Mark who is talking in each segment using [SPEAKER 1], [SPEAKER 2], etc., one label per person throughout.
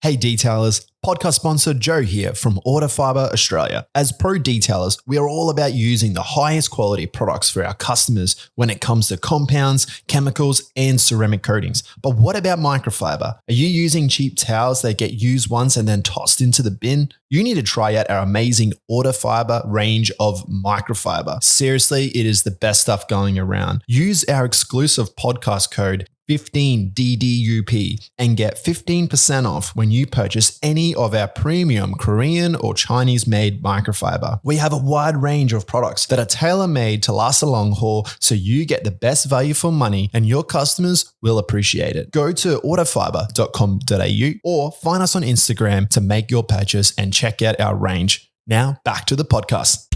[SPEAKER 1] Hey detailers, podcast sponsor Joe here from Order Fiber Australia. As pro detailers, we are all about using the highest quality products for our customers when it comes to compounds, chemicals, and ceramic coatings. But what about microfiber? Are you using cheap towels that get used once and then tossed into the bin? You need to try out our amazing Order Fiber range of microfiber. Seriously, it is the best stuff going around. Use our exclusive podcast code 15DDUP and get 15% off when you purchase any of our premium Korean or Chinese made microfiber. We have a wide range of products that are tailor-made to last a long haul, so you get the best value for money and your customers will appreciate it. Go to orderfiber.com.au or find us on Instagram to make your purchase and check out our range. Now back to the podcast.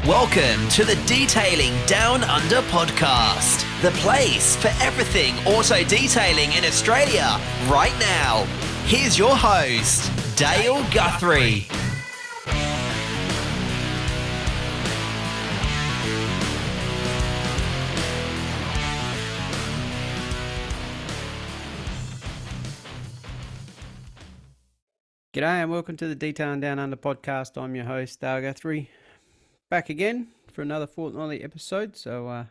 [SPEAKER 2] Welcome to the Detailing Down Under podcast, the place for everything auto detailing in Australia right now. Here's your host, Dale Guthrie.
[SPEAKER 3] G'day and welcome to the Detailing Down Under podcast. I'm your host, Dale Guthrie. Back again for another fortnightly episode. So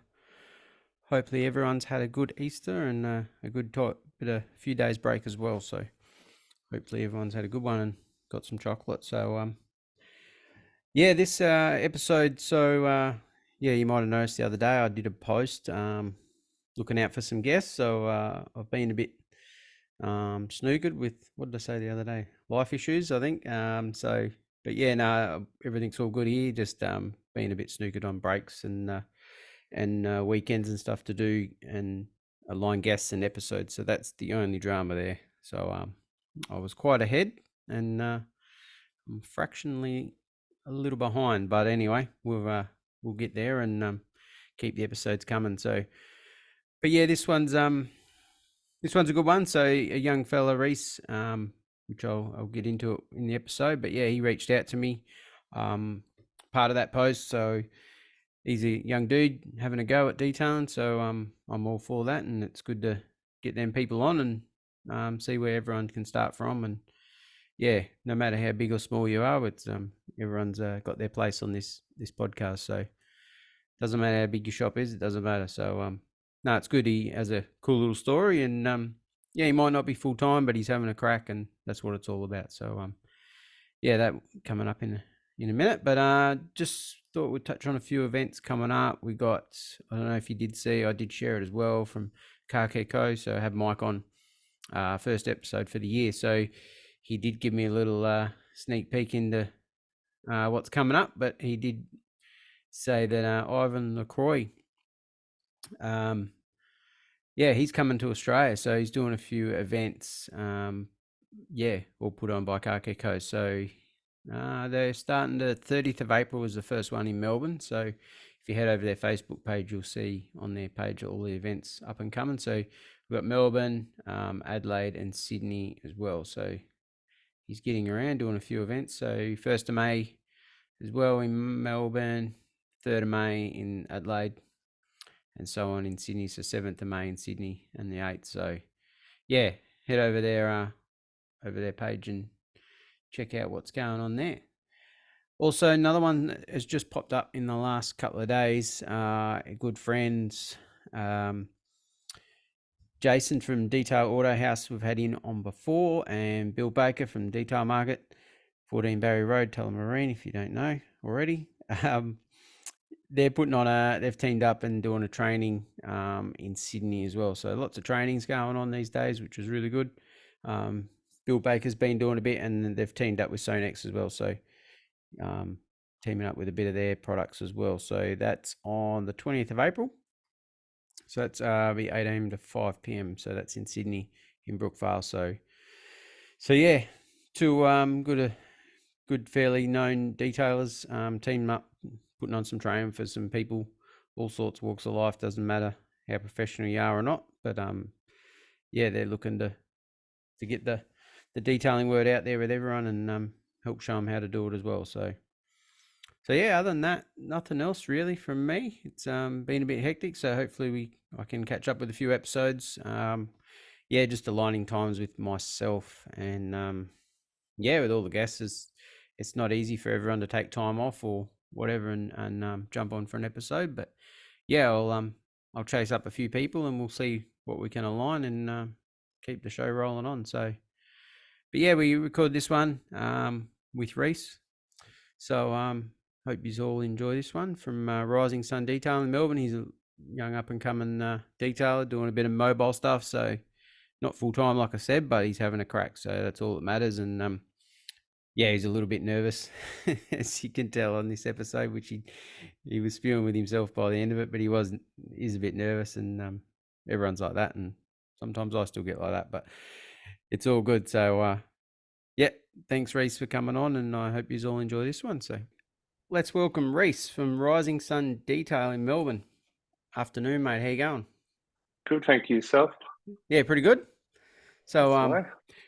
[SPEAKER 3] hopefully everyone's had a good Easter and a good few days break as well. So hopefully everyone's had a good one and got some chocolate. So this episode. So you might have noticed the other day I did a post looking out for some guests. So I've been a bit snookered with, what did I say the other day? Life issues, I think. But yeah, no, everything's all good here. Just being a bit snookered on breaks and weekends and stuff to do and align guests and episodes. So that's the only drama there. So I was quite ahead and I'm fractionally a little behind. But anyway, we'll get there and keep the episodes coming. So, but yeah, this one's a good one. So a young fella, Rhys, which I'll get into it in the episode. But yeah, he reached out to me, part of that post. So he's a young dude having a go at detailing. So I'm all for that, and it's good to get them people on and see where everyone can start from. And yeah, no matter how big or small you are, it's everyone's got their place on this podcast. So doesn't matter how big your shop is, it doesn't matter. So no, it's good. He has a cool little story, and he might not be full time, but he's having a crack, and that's what it's all about. So that coming up in a minute, but just thought we'd touch on a few events coming up. We got, I don't know if you did see, I did share it as well from Car Care Co. So I have Mike on first episode for the year. So he did give me a little sneak peek into what's coming up, but he did say that Ivan LaCroix, he's coming to Australia. So he's doing a few events, all put on by Car Care Co. So they're starting the 30th of April was the first one in Melbourne. So if you head over their Facebook page, you'll see on their page all the events up and coming. So we've got Melbourne, Adelaide and Sydney as well. So he's getting around doing a few events. So 1st of May as well in Melbourne, 3rd of May in Adelaide, and so on in Sydney. So 7th of May in Sydney and the 8th. So yeah, head over their page and check out what's going on there. Also, another one that has just popped up in the last couple of days. Good friends, Jason from Detail Auto House, we've had in on before, and Bill Baker from Detail Market, 14 Barry Road, Tullamarine, if you don't know already. They're putting on they've teamed up and doing a training in Sydney as well. So lots of trainings going on these days, which is really good. Bill Baker's been doing a bit, and they've teamed up with Sonex as well. So teaming up with a bit of their products as well. So that's on the 20th of April. So that's be 8 a.m. to 5 p.m. So that's in Sydney, in Brookvale. So yeah, two good, fairly known detailers teaming up, putting on some training for some people, all sorts of walks of life. Doesn't matter how professional you are or not, but they're looking to get the detailing word out there with everyone and help show them how to do it as well. So yeah, other than that, nothing else really from me. It's been a bit hectic, so hopefully I can catch up with a few episodes yeah, just aligning times with myself and with all the guests, it's not easy for everyone to take time off or whatever and jump on for an episode. But yeah, I'll chase up a few people and we'll see what we can align and keep the show rolling on. So, but yeah, we record this one with Rhys. So hope you all enjoy this one from Rising Sun Detail in Melbourne. He's a young up and coming detailer doing a bit of mobile stuff. So not full time, like I said, but he's having a crack. So that's all that matters. And he's a little bit nervous, as you can tell on this episode, which he was spewing with himself by the end of it, but he's a bit nervous, and everyone's like that, and sometimes I still get like that, but it's all good. So thanks Rhys for coming on, and I hope you all enjoy this one. So let's welcome Rhys from Rising Sun Detail in Melbourne. Afternoon, mate. How you going?
[SPEAKER 4] Good, thank you. Yourself?
[SPEAKER 3] Yeah, pretty good. So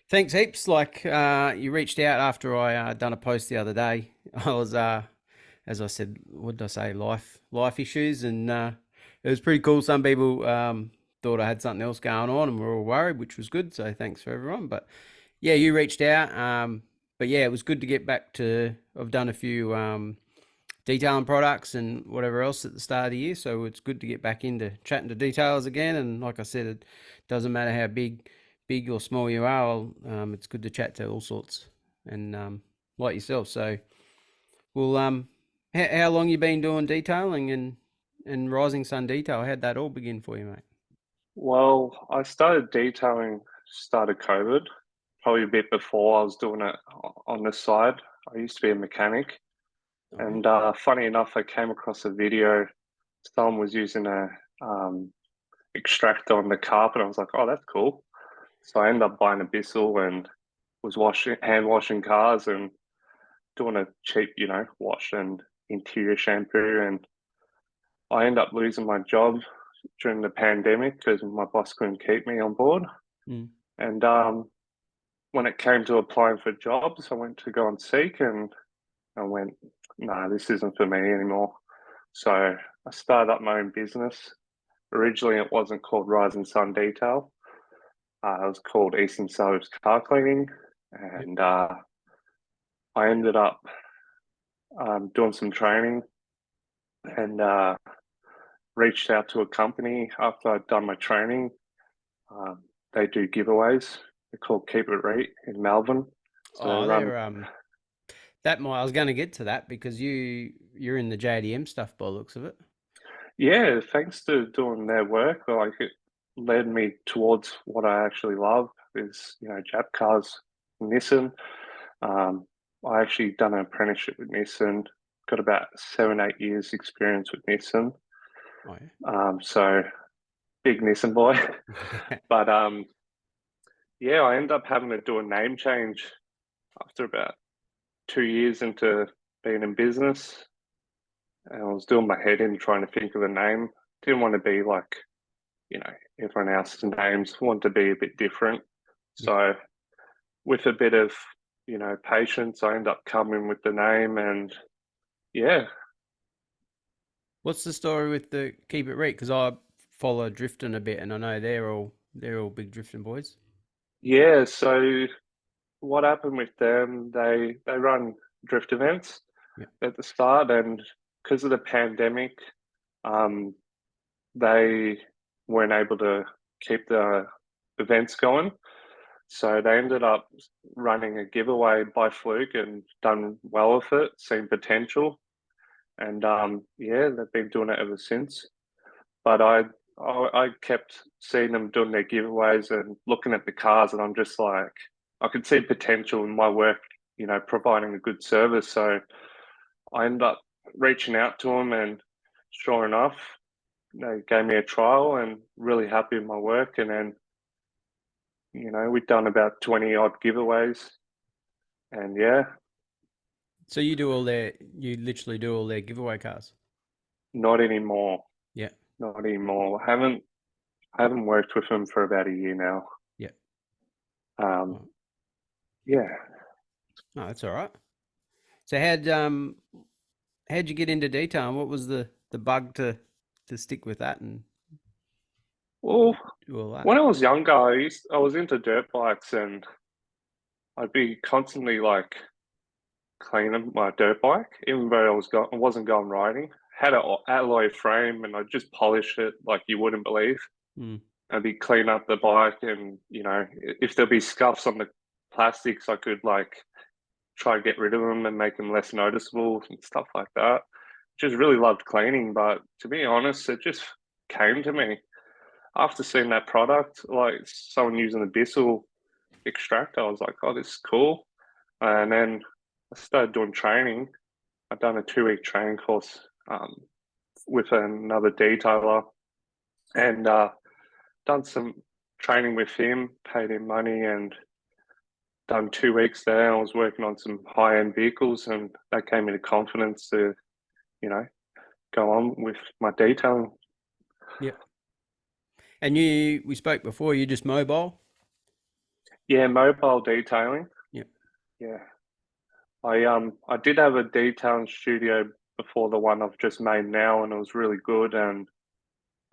[SPEAKER 3] thanks heaps. Like you reached out after I done a post the other day. I was as I said, what did I say? Life issues, and it was pretty cool. Some people thought I had something else going on and were all worried, which was good. So thanks for everyone. But yeah, you reached out. But yeah, it was good to get back to. I've done a few detailing products and whatever else at the start of the year, so it's good to get back into chatting to detailers again. And like I said, it doesn't matter how big or small you are, it's good to chat to all sorts and like yourself. So well, how long you been doing detailing and Rising Sun Detail? How'd that all begin for you, mate?
[SPEAKER 4] Well, I started detailing started COVID, probably a bit before. I was doing it on the side. I used to be a mechanic, and funny enough, I came across a video. Someone was using a extractor on the carpet. I was like, oh, that's cool. So I ended up buying a Bissell and was hand washing cars and doing a cheap, wash and interior shampoo. And I ended up losing my job during the pandemic because my boss couldn't keep me on board. And when it came to applying for jobs, I went to go and seek, and I went, no, this isn't for me anymore. So I started up my own business. Originally, it wasn't called Rising Sun Detail. It was called Eastern Suburbs Car Cleaning, and I ended up doing some training and reached out to a company after I'd done my training. They do giveaways. They're called Keep It Rate in Melbourne.
[SPEAKER 3] So I was going to get to that because you're in the JDM stuff by the looks of it.
[SPEAKER 4] Yeah, thanks to doing their work, like it led me towards what I actually love is Jap cars, Nissan. I actually done an apprenticeship with Nissan. Got about 7-8 years experience with Nissan.
[SPEAKER 3] Oh, yeah.
[SPEAKER 4] So big Nissan boy. But I ended up having to do a name change after about 2 years into being in business. And I was doing my head in trying to think of a name. Didn't want to be like, everyone else's names. Want to be a bit different. Yeah. So with a bit of, patience, I ended up coming with the name, and yeah.
[SPEAKER 3] What's the story with the Keep It Rate? Because I follow drifting a bit, and I know they're all big drifting boys.
[SPEAKER 4] Yeah. So what happened with them? They run drift events at the start, and because of the pandemic, they weren't able to keep the events going. So they ended up running a giveaway by fluke and done well with it, seen potential. And they've been doing it ever since. But I kept seeing them doing their giveaways and looking at the cars, and I'm just like, I could see potential in my work, providing a good service. So I ended up reaching out to them, and sure enough, they gave me a trial and really happy with my work. And then, we've done about 20 odd giveaways, and yeah.
[SPEAKER 3] So you literally do all their giveaway cars?
[SPEAKER 4] Not anymore.
[SPEAKER 3] Yeah.
[SPEAKER 4] Not anymore. I haven't worked with them for about a year now.
[SPEAKER 3] Yeah.
[SPEAKER 4] Yeah.
[SPEAKER 3] No, that's all right. So how'd you get into detailing? What was the bug to stick with that? And
[SPEAKER 4] Well,
[SPEAKER 3] Do all that?
[SPEAKER 4] when I was younger, I was into dirt bikes, and I'd be constantly like cleaning my dirt bike, even though I wasn't going riding. Had an alloy frame, and I'd just polish it like you wouldn't believe.
[SPEAKER 3] Mm.
[SPEAKER 4] I'd be clean up the bike, and if there'd be scuffs on the plastics, I could like try to get rid of them and make them less noticeable and stuff like that. Just really loved cleaning, but to be honest, it just came to me after seeing that product, like someone using the Bissell extractor. I was like, oh, this is cool. And then I started doing training. I've done a 2-week training course with another detailer, and done some training with him, paid him money, and done 2 weeks there. I was working on some high-end vehicles, and that gave me the confidence to, go on with my detailing.
[SPEAKER 3] Yep. And we spoke before, you're just mobile?
[SPEAKER 4] Yeah, mobile detailing.
[SPEAKER 3] Yep.
[SPEAKER 4] Yeah. I did have a detailing studio before the one I've just made now, and it was really good. And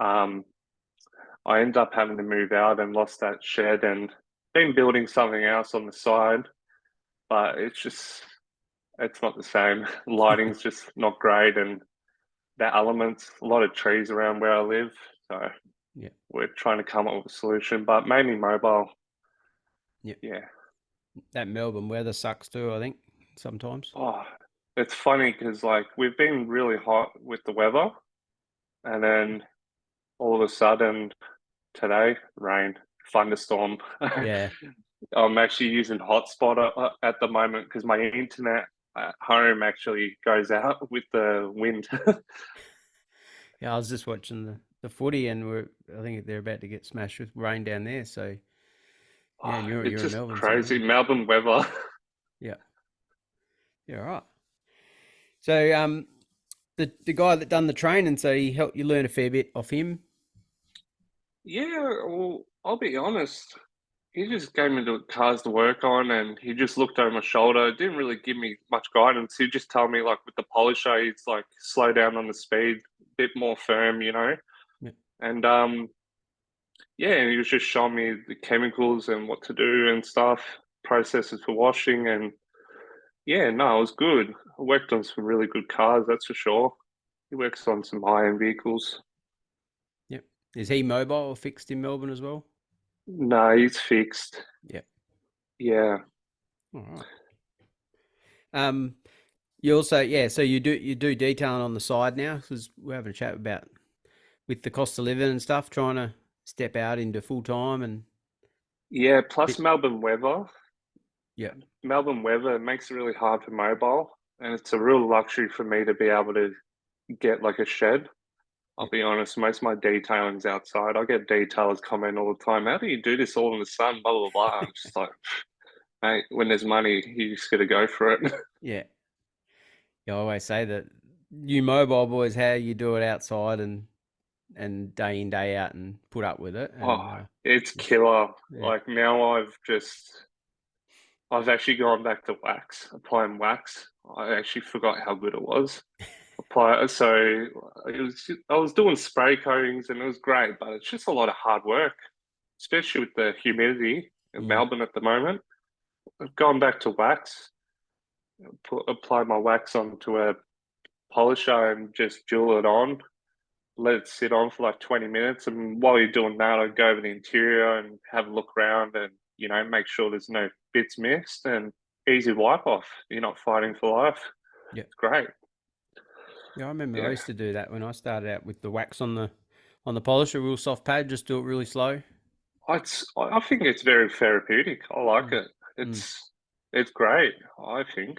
[SPEAKER 4] I ended up having to move out and lost that shed, and been building something else on the side, but it's not the same. Lighting's just not great, and the elements, a lot of trees around where I live. So
[SPEAKER 3] Yeah.
[SPEAKER 4] we're trying to come up with a solution, but mainly mobile.
[SPEAKER 3] Yep.
[SPEAKER 4] Yeah.
[SPEAKER 3] That Melbourne weather sucks too, I think, sometimes.
[SPEAKER 4] Oh, it's funny because like we've been really hot with the weather, and then all of a sudden today, rain, thunderstorm.
[SPEAKER 3] Yeah.
[SPEAKER 4] I'm actually using hotspot at the moment because my internet at home actually goes out with the wind.
[SPEAKER 3] Yeah, I was just watching the footy, and I think they're about to get smashed with rain down there. So yeah, and you're
[SPEAKER 4] It's
[SPEAKER 3] in
[SPEAKER 4] just
[SPEAKER 3] Melbourne, so
[SPEAKER 4] crazy. Melbourne weather.
[SPEAKER 3] yeah, yeah, all right. So the guy that done the training, so he helped you learn a fair bit off him.
[SPEAKER 4] Yeah, well, I'll be honest. He just gave me the cars to work on, and he just looked over my shoulder. Didn't really give me much guidance. He just told me, like, with the polisher, he's like, slow down on the speed, a bit more firm,
[SPEAKER 3] Yeah.
[SPEAKER 4] And yeah, and he was just showing me the chemicals and what to do and stuff, processes for washing, and yeah, no, it was good. I worked on some really good cars, that's for sure. He works on some high-end vehicles.
[SPEAKER 3] Yep. Is he mobile or fixed in Melbourne as well?
[SPEAKER 4] No, he's fixed.
[SPEAKER 3] Yep.
[SPEAKER 4] Yeah.
[SPEAKER 3] All right. You also, yeah, so you do detailing on the side now, because we're having a chat about with the cost of living and stuff, trying to step out into full time and
[SPEAKER 4] Yeah, plus Melbourne weather.
[SPEAKER 3] yeah,
[SPEAKER 4] Melbourne weather makes it really hard for mobile, and it's a real luxury for me to be able to get like a shed. I'll
[SPEAKER 3] yeah,
[SPEAKER 4] be honest, most of my detailing's outside. I get detailers comment all the time, how do you do this all in the sun, blah, blah, blah. I'm just like, mate, when there's money, you just got to go for it.
[SPEAKER 3] yeah. I always say that you mobile boys, how you do it outside and day in day out and put up with it, and
[SPEAKER 4] Oh, it's killer.
[SPEAKER 3] yeah,
[SPEAKER 4] Like now I've actually gone back to applying wax. I actually forgot how good it was. So I was doing spray coatings and it was great, but it's just a lot of hard work, especially with the humidity in
[SPEAKER 3] mm,
[SPEAKER 4] Melbourne at the moment. I've gone back to wax, apply my wax onto a polisher and just jewel it on, let it sit on for like 20 minutes. And while you're doing that, I'd go over the interior and have a look around and, make sure there's no bits missed and easy wipe off. You're not fighting for life.
[SPEAKER 3] yeah.
[SPEAKER 4] It's great.
[SPEAKER 3] Yeah, I remember I
[SPEAKER 4] Yeah.
[SPEAKER 3] used to do that when I started out with the wax on the polisher, real soft pad, just do it really slow.
[SPEAKER 4] I think it's very therapeutic. I like
[SPEAKER 3] Mm,
[SPEAKER 4] it.
[SPEAKER 3] mm,
[SPEAKER 4] It's great, I think.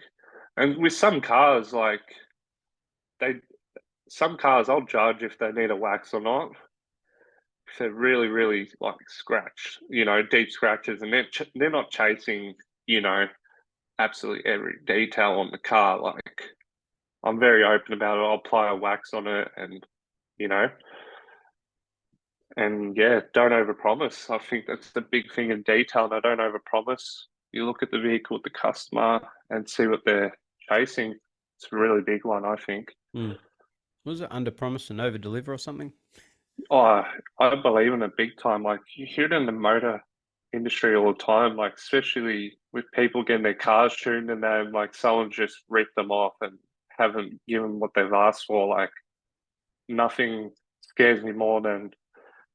[SPEAKER 4] And with some cars, like they some cars I'll judge if they need a wax or not. If they're really, really like scratched, deep scratches, and they're not chasing, absolutely every detail on the car. Like I'm very open about it. I'll apply a wax on it, and you know, and yeah, don't overpromise. I think that's the big thing in detail. I don't overpromise. You look at the vehicle with the customer and see what they're chasing. It's a really big one, I think.
[SPEAKER 3] mm. Was it under promise and over deliver or something?
[SPEAKER 4] Oh, I believe in it big time. Like you hear it in the motor industry all the time, like especially with people getting their cars tuned and then like someone just ripped them off and haven't given what they've asked for. Like nothing scares me more than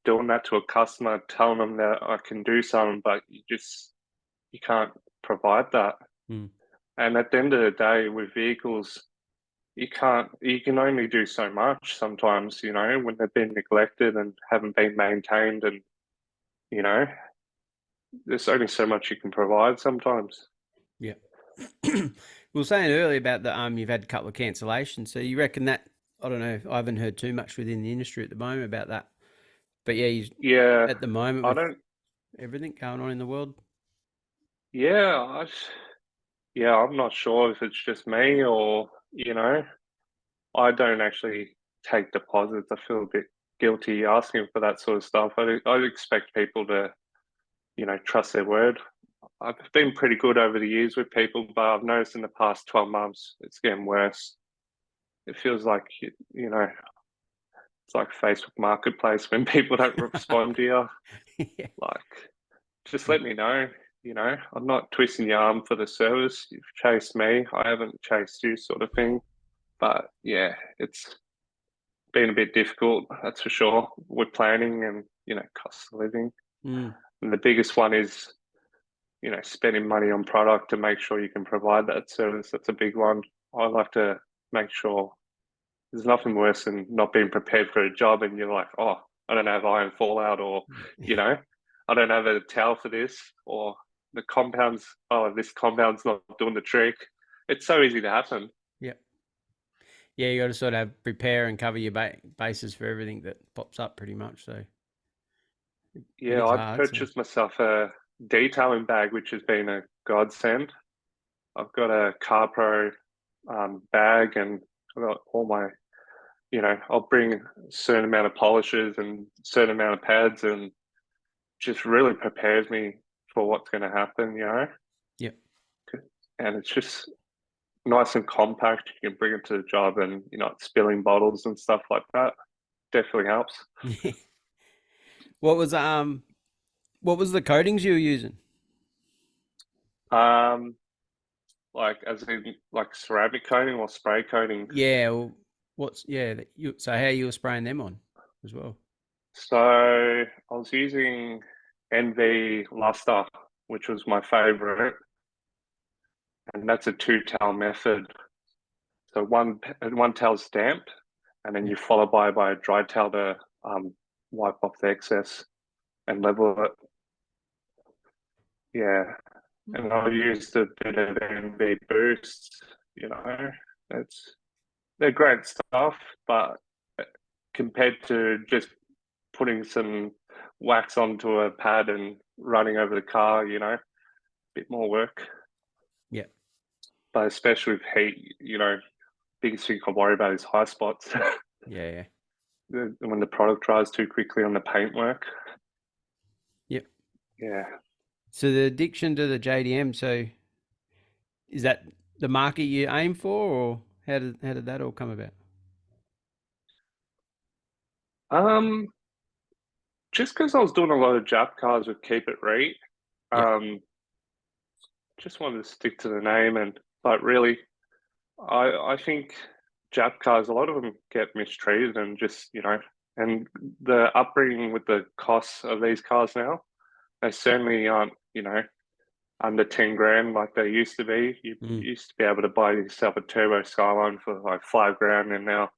[SPEAKER 4] doing that to a customer, telling them that I can do something, but you can't provide that.
[SPEAKER 3] Mm.
[SPEAKER 4] And at the end of the day, with vehicles, you can only do so much sometimes, when they've been neglected and haven't been maintained, and you know, there's only so much you can provide sometimes.
[SPEAKER 3] Yeah. We were saying earlier about the you've had a couple of cancellations. So you reckon that, I don't know, I haven't heard too much within the industry at the moment about that. But yeah,
[SPEAKER 4] Yeah,
[SPEAKER 3] at the moment
[SPEAKER 4] I
[SPEAKER 3] with
[SPEAKER 4] don't.
[SPEAKER 3] everything going on in the world.
[SPEAKER 4] Yeah, yeah, I'm not sure if it's just me or I don't actually take deposits. I feel a bit guilty asking for that sort of stuff. I'd expect people to trust their word. I've been pretty good over the years with people, but I've noticed in the past 12 months it's getting worse. It feels like it's like Facebook Marketplace when people don't respond to you.
[SPEAKER 3] Yeah.
[SPEAKER 4] Like, just let me know. I'm not twisting your arm for the service. You've chased me. I haven't chased you, sort of thing. But yeah, it's been a bit difficult, that's for sure, with planning and cost of living.
[SPEAKER 3] Mm.
[SPEAKER 4] And the biggest one is spending money on product to make sure you can provide that service. That's a big one. I like to make sure there's nothing worse than not being prepared for a job and you're like, oh, I don't have iron fallout, or I don't have a towel for this, or the compounds. Oh, this compound's not doing the trick. It's so easy to happen.
[SPEAKER 3] Yeah. Yeah, you got to sort of prepare and cover your bases for everything that pops up pretty much. So it
[SPEAKER 4] Yeah,
[SPEAKER 3] is
[SPEAKER 4] I've
[SPEAKER 3] hard. So
[SPEAKER 4] purchased myself a detailing bag, which has been a godsend. I've got a CarPro bag, and I've got all my, I'll bring a certain amount of polishes and certain amount of pads, and just really prepares me for what's going to happen.
[SPEAKER 3] yeah.
[SPEAKER 4] And it's just nice and compact. You can bring it to the job, and you're not spilling bottles and stuff like that. Definitely helps.
[SPEAKER 3] What was what was the coatings you were using?
[SPEAKER 4] Um, like as in like ceramic coating or spray coating.
[SPEAKER 3] Yeah, well, so how you were spraying them on as well?
[SPEAKER 4] So I was using NV Luster, which was my favorite, and that's a two-towel method. So one towel's damp, and then
[SPEAKER 3] Yeah.
[SPEAKER 4] you follow by a dry towel to wipe off the excess and level it. Yeah, and I used a bit of NV Boost. It's they're great stuff, but compared to just putting some wax onto a pad and running over the car, bit more work.
[SPEAKER 3] Yeah.
[SPEAKER 4] But especially with heat, biggest thing I worry about is high spots.
[SPEAKER 3] Yeah, yeah.
[SPEAKER 4] When the product dries too quickly on the paintwork.
[SPEAKER 3] Yep.
[SPEAKER 4] Yeah.
[SPEAKER 3] So the addiction to the JDM, so is that the market you aim for, or how did that all come about?
[SPEAKER 4] Um, just because I was doing a lot of Jap cars with Keep It Rate,
[SPEAKER 3] Yeah.
[SPEAKER 4] just wanted to stick to the name, and but really, I think Jap cars, a lot of them get mistreated, and just and the upbringing with the costs of these cars now, they certainly aren't under 10 grand like they used to be. You
[SPEAKER 3] Mm.
[SPEAKER 4] used to be able to buy yourself a turbo Skyline for like 5 grand, and now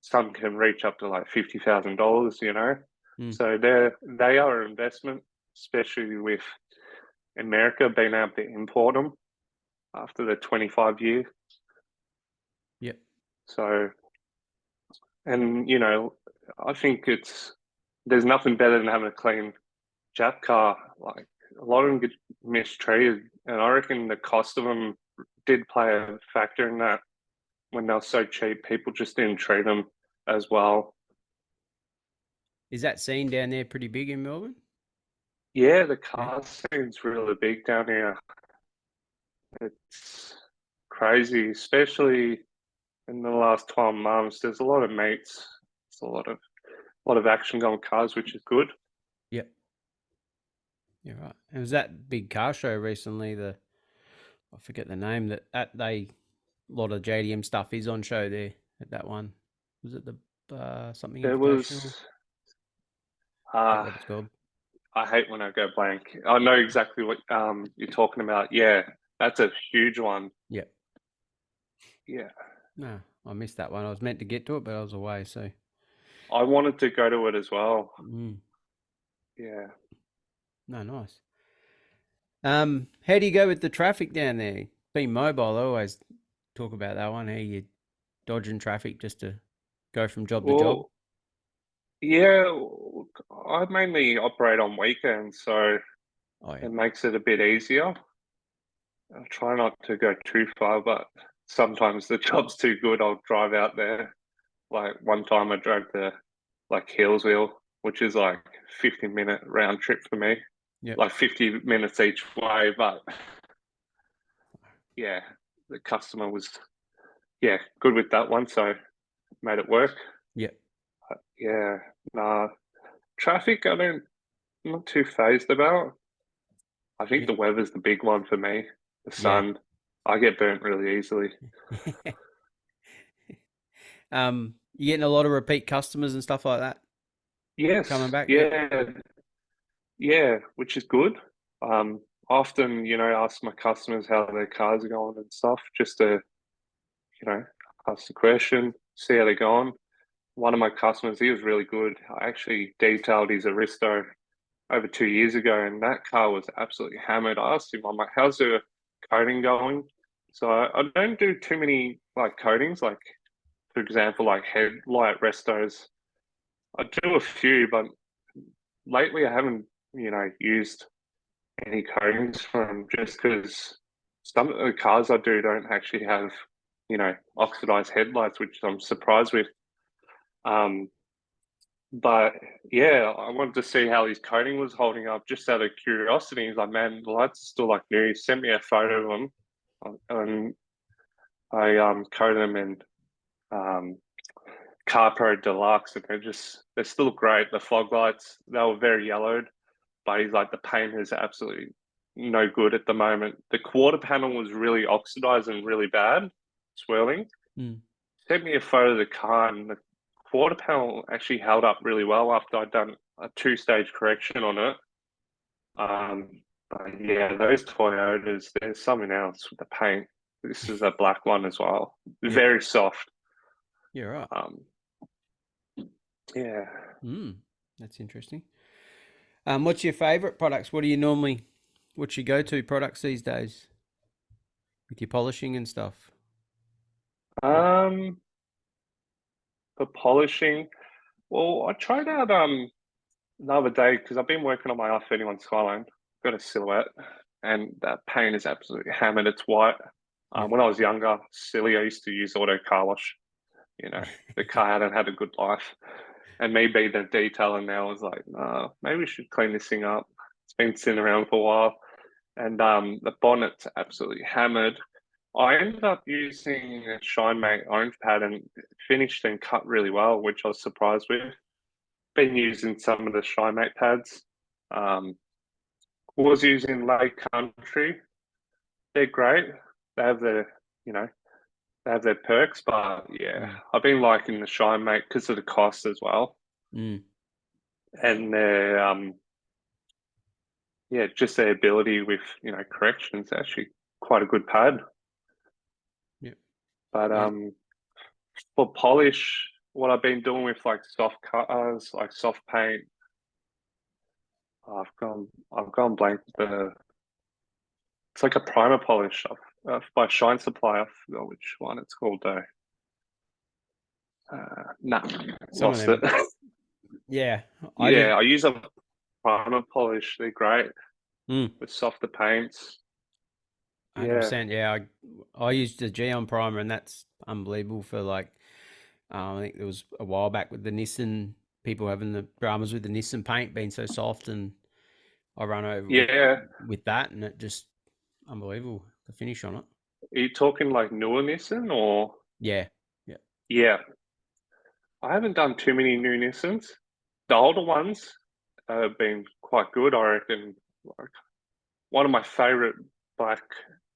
[SPEAKER 4] some can reach up to like $50,000.
[SPEAKER 3] Mm.
[SPEAKER 4] So they are an investment, especially with America being able to import them after the 25 years.
[SPEAKER 3] Yep.
[SPEAKER 4] So, and I think there's nothing better than having a clean Jap car. Like a lot of them get mistreated, and I reckon the cost of them did play a factor in that. When they're so cheap, people just didn't treat them as well.
[SPEAKER 3] Is that scene down there pretty big in Melbourne?
[SPEAKER 4] Yeah, the
[SPEAKER 3] Yeah.
[SPEAKER 4] car scene's really big down here. It's crazy, especially in the last 12 months. There's a lot of mates. There's a lot of a lot of action going cars, which is good.
[SPEAKER 3] Yep. You're right. It was that big car show recently, I forget the name, that a lot of JDM stuff is on show there at that one. Was it the something
[SPEAKER 4] There
[SPEAKER 3] Invitational?
[SPEAKER 4] was,
[SPEAKER 3] Forget
[SPEAKER 4] uh,
[SPEAKER 3] what it's called.
[SPEAKER 4] I hate when I go blank. I know exactly what you're talking about. Yeah, that's a huge one.
[SPEAKER 3] Yep.
[SPEAKER 4] Yeah.
[SPEAKER 3] No, I missed that one. I was meant to get to it, but I was away. So.
[SPEAKER 4] I wanted to go to it as well. Yeah.
[SPEAKER 3] No, nice. How do you go with the traffic down there? Being mobile, I always talk about that one. How you dodging traffic just to go from job to job.
[SPEAKER 4] Well, yeah, I mainly operate on weekends, so
[SPEAKER 3] Oh yeah.
[SPEAKER 4] it makes it a bit easier. I try not to go too far, but sometimes the job's too good. I'll drive out there. Like one time I drove to like Hillsville, which is like 50-minute round trip for me.
[SPEAKER 3] Yep.
[SPEAKER 4] Like 50 minutes each way, but yeah, the customer was good with that one, so made it work.
[SPEAKER 3] Yep.
[SPEAKER 4] Yeah, nah. Traffic, I'm not too phased about. I think the weather's the big one for me. The sun. I get burnt really easily.
[SPEAKER 3] You getting a lot of repeat customers and stuff like that coming
[SPEAKER 4] Yes,
[SPEAKER 3] back?
[SPEAKER 4] yeah, which is good. Often, ask my customers how their cars are going and stuff, just to, ask the question, see how they're going. One of my customers, he was really good. I actually detailed his Aristo over 2 years ago, and that car was absolutely hammered. I asked him, I'm like, how's the coating going? So I don't do too many like coatings, like for example, like headlight restos. I do a few, but lately I haven't, used any coatings from just because some of the cars I do don't actually have, oxidized headlights, which I'm surprised with. But yeah, I wanted to see how his coating was holding up just out of curiosity. He's like, man, the lights are still like new. He sent me a photo of them. And I coated them in CarPro Deluxe, and they're still great. The fog lights, they were very yellowed, but he's like, the paint is absolutely no good at the moment. The quarter panel was really oxidized and really bad, swirling. Sent me a photo of the car, and the quarter panel actually held up really well after I'd done a 2-stage correction on it. But yeah, those Toyotas, there's something else with the paint. This is a black one as well. Very soft.
[SPEAKER 3] You're right.
[SPEAKER 4] Yeah.
[SPEAKER 3] That's interesting. What's your favorite products? What's your go-to products these days with your polishing and stuff?
[SPEAKER 4] For polishing, well, I tried out the other day because I've been working on my R31 Skyline. Got a silhouette, and that paint is absolutely hammered. It's white. When I was younger, silly, I used to use auto car wash. The car hadn't had a good life. And me being the detailer now, I was like, no, maybe we should clean this thing up. It's been sitting around for a while. And the bonnet's absolutely hammered. I ended up using a Shine Mate orange pad, and it finished and cut really well, which I was surprised with. Been using some of the Shine Mate pads. Was using Lake Country. They're great. They have their, they have their perks, but yeah, I've been liking the Shine Mate because of the cost as well. And their just their ability with corrections, actually quite a good pad. But for polish, what I've been doing with like soft cars, like soft paint, I've gone blank. It's like a primer polish by Shine Supply. I forgot which one it's called though. Lost it. I use a primer polish. They're great with softer paints.
[SPEAKER 3] 100%. Yeah, I used the Geon primer, and that's unbelievable for like, I think there was a while back with the Nissan, people having the dramas with the Nissan paint being so soft, and I run over with that, and it just unbelievable, the finish on it.
[SPEAKER 4] Are you talking like newer Nissan or?
[SPEAKER 3] Yeah.
[SPEAKER 4] Yeah. I haven't done too many new Nissans. the older ones have been quite good, I reckon. Like, one of my favorite black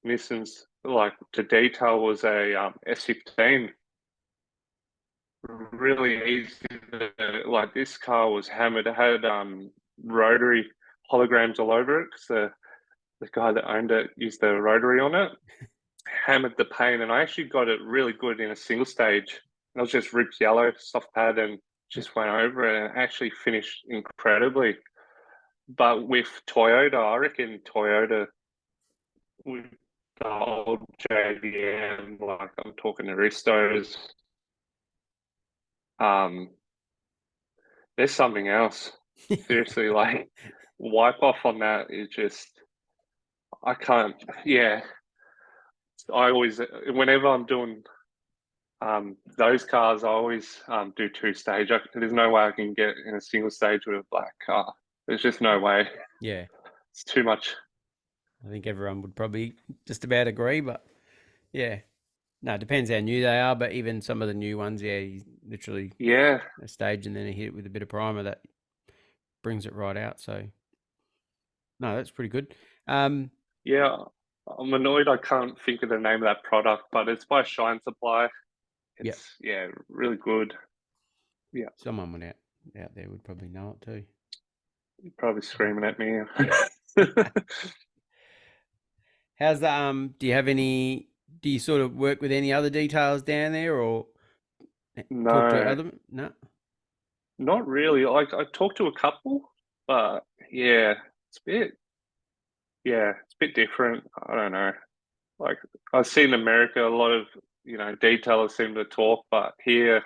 [SPEAKER 4] Nissans, like to detail, was a S15. Really easy. Like this car was hammered. It had rotary holograms all over it because the guy that owned it used the rotary on it. Hammered the paint, and I actually got it really good in a single stage. It was just ripped yellow, soft pad, and just went over it, and actually finished incredibly. But with Toyota, I reckon Toyota with the old JDM, like I'm talking Aristos, there's something else. Seriously, like wipe off on that is just I can't. Yeah, I always whenever I'm doing those cars, I always do two stage. There's no way I can get in a single stage with a black car. There's just no way.
[SPEAKER 3] Yeah,
[SPEAKER 4] It's too much.
[SPEAKER 3] I think everyone would probably just about agree, but yeah. No, it depends how new they are, but even some of the new ones, yeah, you literally
[SPEAKER 4] Yeah,
[SPEAKER 3] a stage and then a hit it with a bit of primer that brings it right out. So, no, that's pretty good.
[SPEAKER 4] yeah. I'm annoyed I can't think of the name of that product, but it's by Shine Supply.
[SPEAKER 3] Yep.
[SPEAKER 4] It's really good. Yeah,
[SPEAKER 3] Someone out there would probably know it too.
[SPEAKER 4] you're probably screaming at me.
[SPEAKER 3] How's the do you have any? Do you sort of work with any other details down there, or talk to
[SPEAKER 4] No,
[SPEAKER 3] other? No.
[SPEAKER 4] not really. Like I talked to a couple, but yeah, it's a bit different. I don't know. Like I see in America, a lot of detailers seem to talk, but here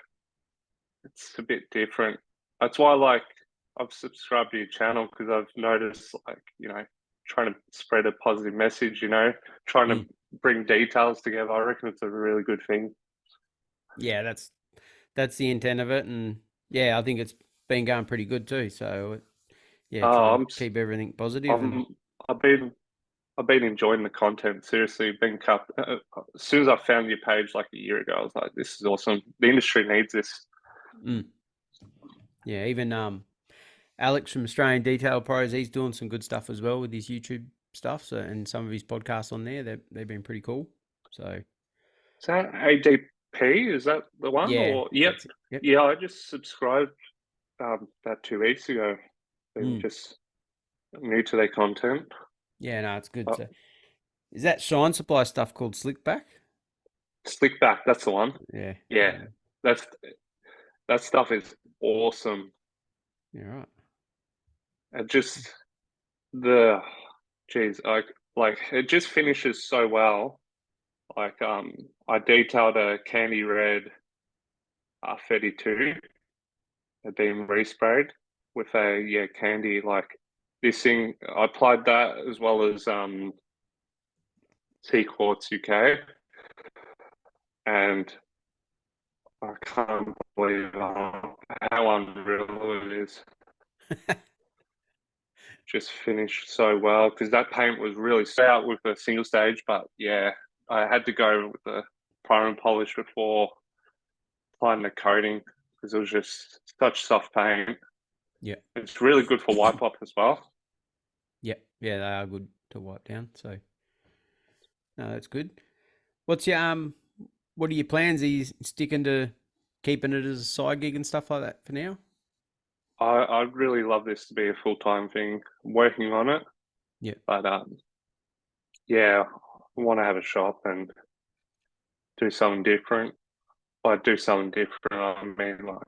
[SPEAKER 4] it's a bit different. That's why, like, I've subscribed to your channel because I've noticed, like, trying to spread a positive message. Trying to bring details together. I reckon it's a really good thing.
[SPEAKER 3] Yeah, that's the intent of it, and yeah, I think it's been going pretty good too. So yeah, try and keep everything positive.
[SPEAKER 4] I've been enjoying the content. Seriously, been cut. As soon as I found your page like a year ago, I was like, "This is awesome. The industry needs this."
[SPEAKER 3] Yeah, even Alex from Australian Detail Pros, he's doing some good stuff as well with his YouTube stuff. So and some of his podcasts on there, they've been pretty cool. So
[SPEAKER 4] is that ADP? Is that the one?
[SPEAKER 3] Yeah,
[SPEAKER 4] or yep. Yeah, I just subscribed about 2 weeks ago. Been just new to their content.
[SPEAKER 3] Yeah, no, it's good. So, is that Shine Supply stuff called Slickback?
[SPEAKER 4] Slickback, that's the one.
[SPEAKER 3] Yeah.
[SPEAKER 4] That stuff is awesome.
[SPEAKER 3] Yeah, right.
[SPEAKER 4] And just like it just finishes so well. Like I detailed a candy red 32 had been resprayed with a candy, like this thing. I applied that as well as Sea Quartz UK, and I can't believe how unreal it is. Just finished so well because that paint was really out with a single stage, but yeah, I had to go with the primer and polish before applying the coating because it was just such soft paint.
[SPEAKER 3] Yeah,
[SPEAKER 4] it's really good for wipe off as well.
[SPEAKER 3] Yeah, they are good to wipe down. So no, that's good. What's your what are your plans? Are you sticking to keeping it as a side gig and stuff like that for now?
[SPEAKER 4] I'd really love this to be a full-time thing. I'm working on it.
[SPEAKER 3] Yeah.
[SPEAKER 4] But yeah, I want to have a shop and do something different. By do something different, I mean like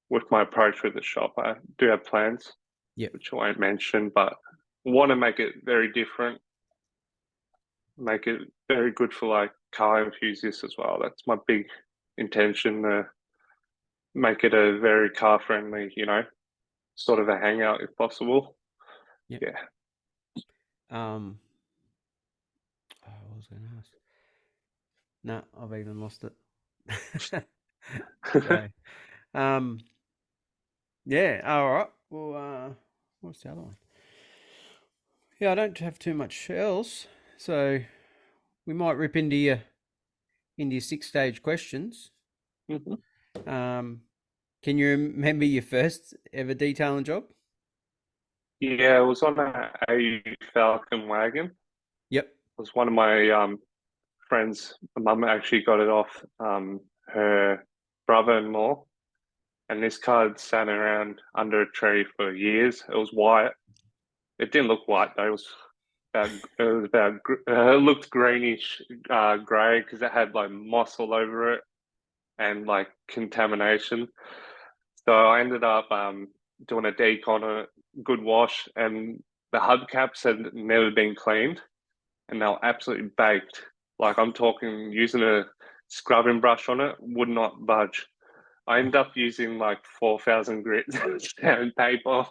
[SPEAKER 4] with my approach with the shop, I do have plans, which I won't mention, but I want to make it very different. Make it very good for like car enthusiasts as well. That's my big intention, to make it a very car friendly, sort of a hangout if possible.
[SPEAKER 3] Yeah. What was I going to ask? No, I've even lost it. So, yeah, all right. Well, what's the other one? Yeah, I don't have too much else, so we might rip into your 6-stage questions.
[SPEAKER 4] Mm-hmm.
[SPEAKER 3] Can you remember your first ever detailing job?
[SPEAKER 4] Yeah, it was on a Falcon wagon. It
[SPEAKER 3] Yep.
[SPEAKER 4] was one of my friends. My mum actually got it off her brother-in-law, and this car had sat around under a tree for years. It was white. It didn't look white though. It looked greenish, grey because it had like moss all over it and like contamination. So I ended up doing a deke on a good wash, and the hubcaps had never been cleaned, and they were absolutely baked. Like I'm talking, using a scrubbing brush on it would not budge. I ended up using like 4,000 grit sandpaper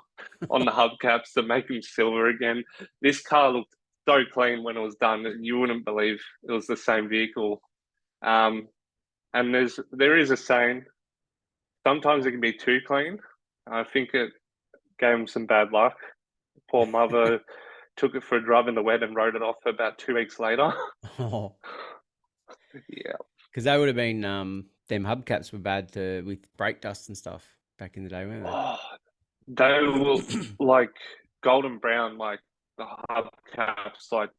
[SPEAKER 4] on the hubcaps to make them silver again. This car looked so clean when it was done that you wouldn't believe it was the same vehicle. Um, and there is a saying, sometimes it can be too clean. I think it gave him some bad luck. Poor mother took it for a drive in the wet and wrote it off about 2 weeks later.
[SPEAKER 3] Oh,
[SPEAKER 4] Yeah.
[SPEAKER 3] because they would have been them hubcaps were bad with brake dust and stuff back in the day, weren't
[SPEAKER 4] Oh, they were
[SPEAKER 3] they?
[SPEAKER 4] like golden brown, like the hubcaps, like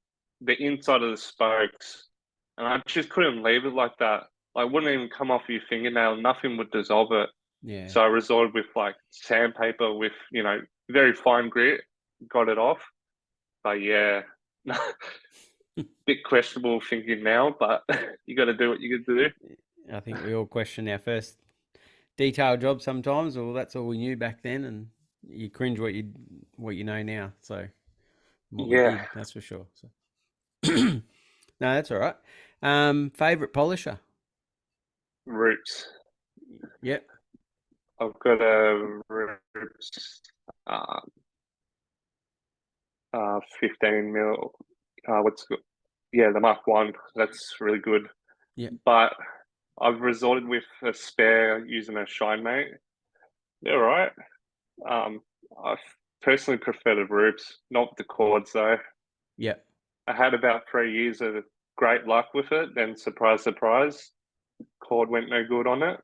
[SPEAKER 4] the inside of the spokes. And I just couldn't leave it like that. Like, wouldn't even come off your fingernail. Nothing would dissolve it.
[SPEAKER 3] Yeah.
[SPEAKER 4] So I resorted with like sandpaper with, very fine grit, got it off. But yeah, bit questionable thinking now, but you got to do what you got to do.
[SPEAKER 3] I think we all question our first detail job sometimes, or that's all we knew back then, and you cringe what you know now. So what we
[SPEAKER 4] Yeah,
[SPEAKER 3] did, that's for sure. So no, that's all right. Favorite polisher?
[SPEAKER 4] roots.
[SPEAKER 3] Yep.
[SPEAKER 4] I've got a roots uh, 15 mil. What's good? Yeah, the Mark One. That's really good.
[SPEAKER 3] Yep.
[SPEAKER 4] But I've resorted with a spare using a Shine Mate. They're all right. I personally prefer the Roops, not the cords though.
[SPEAKER 3] Yep.
[SPEAKER 4] I had about 3 years of great luck with it. Then surprise, surprise, cord went no good on it.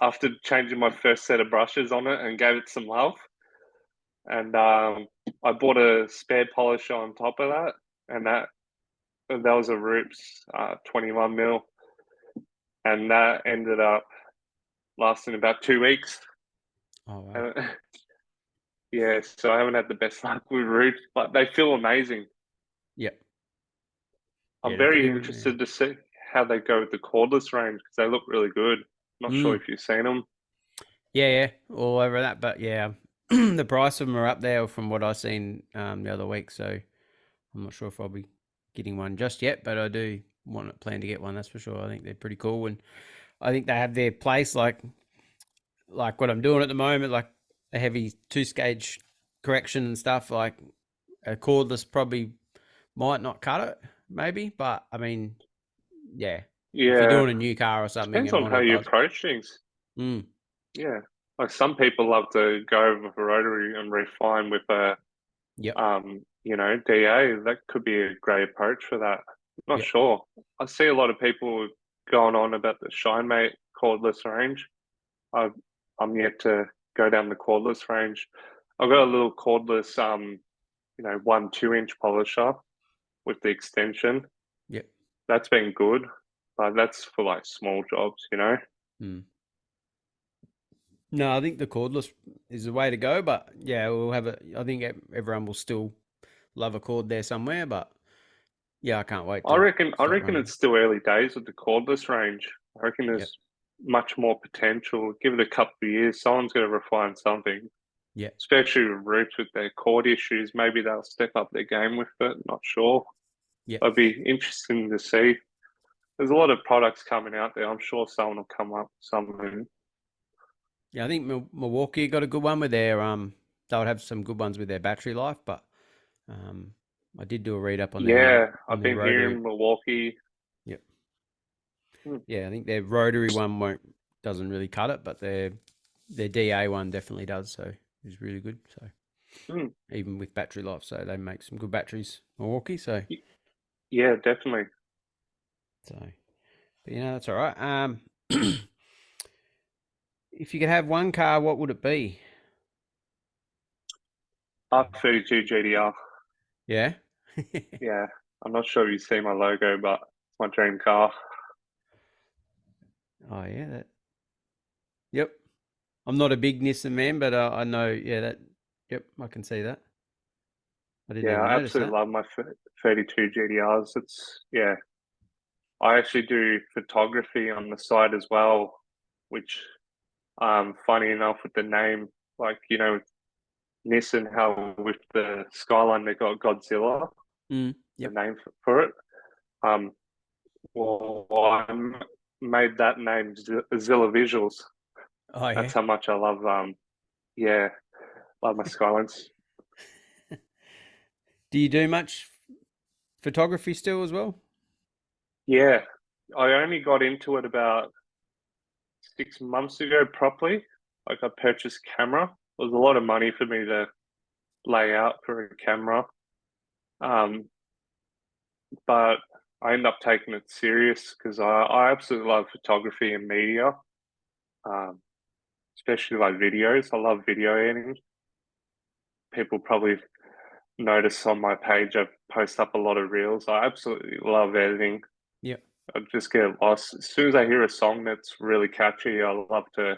[SPEAKER 4] After changing my first set of brushes on it and gave it some love, and I bought a spare polisher on top of that, and that was a Roops 21 mil, and that ended up lasting about 2 weeks.
[SPEAKER 3] Oh wow.
[SPEAKER 4] And yeah, so I haven't had the best luck with Roots, but they feel amazing.
[SPEAKER 3] Yep.
[SPEAKER 4] I'm
[SPEAKER 3] Yeah, they're
[SPEAKER 4] very
[SPEAKER 3] pretty good. Yeah.
[SPEAKER 4] interested to see how they go with the cordless range because they look really good. Not sure
[SPEAKER 3] Mm.
[SPEAKER 4] if you've seen them.
[SPEAKER 3] Yeah, all over that. But yeah, the price of them are up there from what I seen the other week. So I'm not sure if I'll be getting one just yet, but I do plan to get one. That's for sure. I think they're pretty cool, and I think they have their place. Like what I'm doing at the moment, like a heavy 2-stage correction and stuff. Like a cordless probably might not cut it, maybe. But I mean, yeah, if you're
[SPEAKER 4] Yeah,
[SPEAKER 3] doing a new car or something,
[SPEAKER 4] depends
[SPEAKER 3] it
[SPEAKER 4] on
[SPEAKER 3] might
[SPEAKER 4] how
[SPEAKER 3] not
[SPEAKER 4] you
[SPEAKER 3] buzz.
[SPEAKER 4] approach things.
[SPEAKER 3] Mm.
[SPEAKER 4] Yeah, like some people love to go with a rotary and refine with a
[SPEAKER 3] Yep.
[SPEAKER 4] DA. That could be a great approach for that. Not
[SPEAKER 3] Yep.
[SPEAKER 4] sure. I see a lot of people going on about the ShineMate cordless range. I I'm yet to go down the cordless range. I've got a little cordless 1 2 inch polisher with the extension.
[SPEAKER 3] Yep.
[SPEAKER 4] That's been good, but that's for like small jobs.
[SPEAKER 3] Mm. No, I think the cordless is the way to go, but yeah, we'll have a. I think everyone will still love a cord there somewhere, but yeah, I can't wait
[SPEAKER 4] I
[SPEAKER 3] to
[SPEAKER 4] reckon I
[SPEAKER 3] start
[SPEAKER 4] reckon
[SPEAKER 3] running.
[SPEAKER 4] it's still early days with the cordless range. I reckon
[SPEAKER 3] Yep,
[SPEAKER 4] there's much more potential. Give it a couple of years, someone's going to refine something,
[SPEAKER 3] yep,
[SPEAKER 4] especially with Roots with their cord issues. Maybe they'll step up their game with it. Not sure.
[SPEAKER 3] yep.
[SPEAKER 4] It'd be interesting to see. There's a lot of products coming out there. I'm sure someone will come up with something.
[SPEAKER 3] Yeah, I think Milwaukee got a good one with their They'll have some good ones with their battery life, but um, I did do a read up
[SPEAKER 4] Yeah,
[SPEAKER 3] on
[SPEAKER 4] I've
[SPEAKER 3] their
[SPEAKER 4] been here
[SPEAKER 3] rotary.
[SPEAKER 4] in Milwaukee.
[SPEAKER 3] Yep.
[SPEAKER 4] Hmm.
[SPEAKER 3] Yeah, I think their rotary one won't doesn't really cut it, but their DA one definitely does. So it's really good. So
[SPEAKER 4] Hmm.
[SPEAKER 3] even with battery life, so they make some good batteries, Milwaukee. So
[SPEAKER 4] Yeah, definitely.
[SPEAKER 3] but that's all right. if you could have one car, what would it be?
[SPEAKER 4] R32 GDR.
[SPEAKER 3] Yeah.
[SPEAKER 4] Yeah, I'm not sure if you see my logo, but it's my dream car.
[SPEAKER 3] Oh yeah. Yep. I'm not a big Nissan man, but I know. Yeah. Yep. I can see that. I didn't
[SPEAKER 4] Yeah,
[SPEAKER 3] even
[SPEAKER 4] I
[SPEAKER 3] notice
[SPEAKER 4] absolutely
[SPEAKER 3] that.
[SPEAKER 4] love my 32 GDRs. Yeah, I actually do photography on the side as well, which, funny enough, with the name, like, Nissan, how with the Skyline they got Godzilla, the
[SPEAKER 3] Yep.
[SPEAKER 4] name for it. Um, well, made that name Zilla Visuals.
[SPEAKER 3] Oh yeah.
[SPEAKER 4] That's how much I love. Yeah, love my Skylines.
[SPEAKER 3] Do you do much photography still as well?
[SPEAKER 4] Yeah, I only got into it about 6 months ago properly. Like I purchased camera. It was a lot of money for me to lay out for a camera. Um, but I ended up taking it serious because I absolutely love photography and media, um, especially like videos. I love video editing. People probably notice on my page I post up a lot of reels. I absolutely love editing.
[SPEAKER 3] Yep.
[SPEAKER 4] I just get lost. As soon as I hear a song that's really catchy, I love to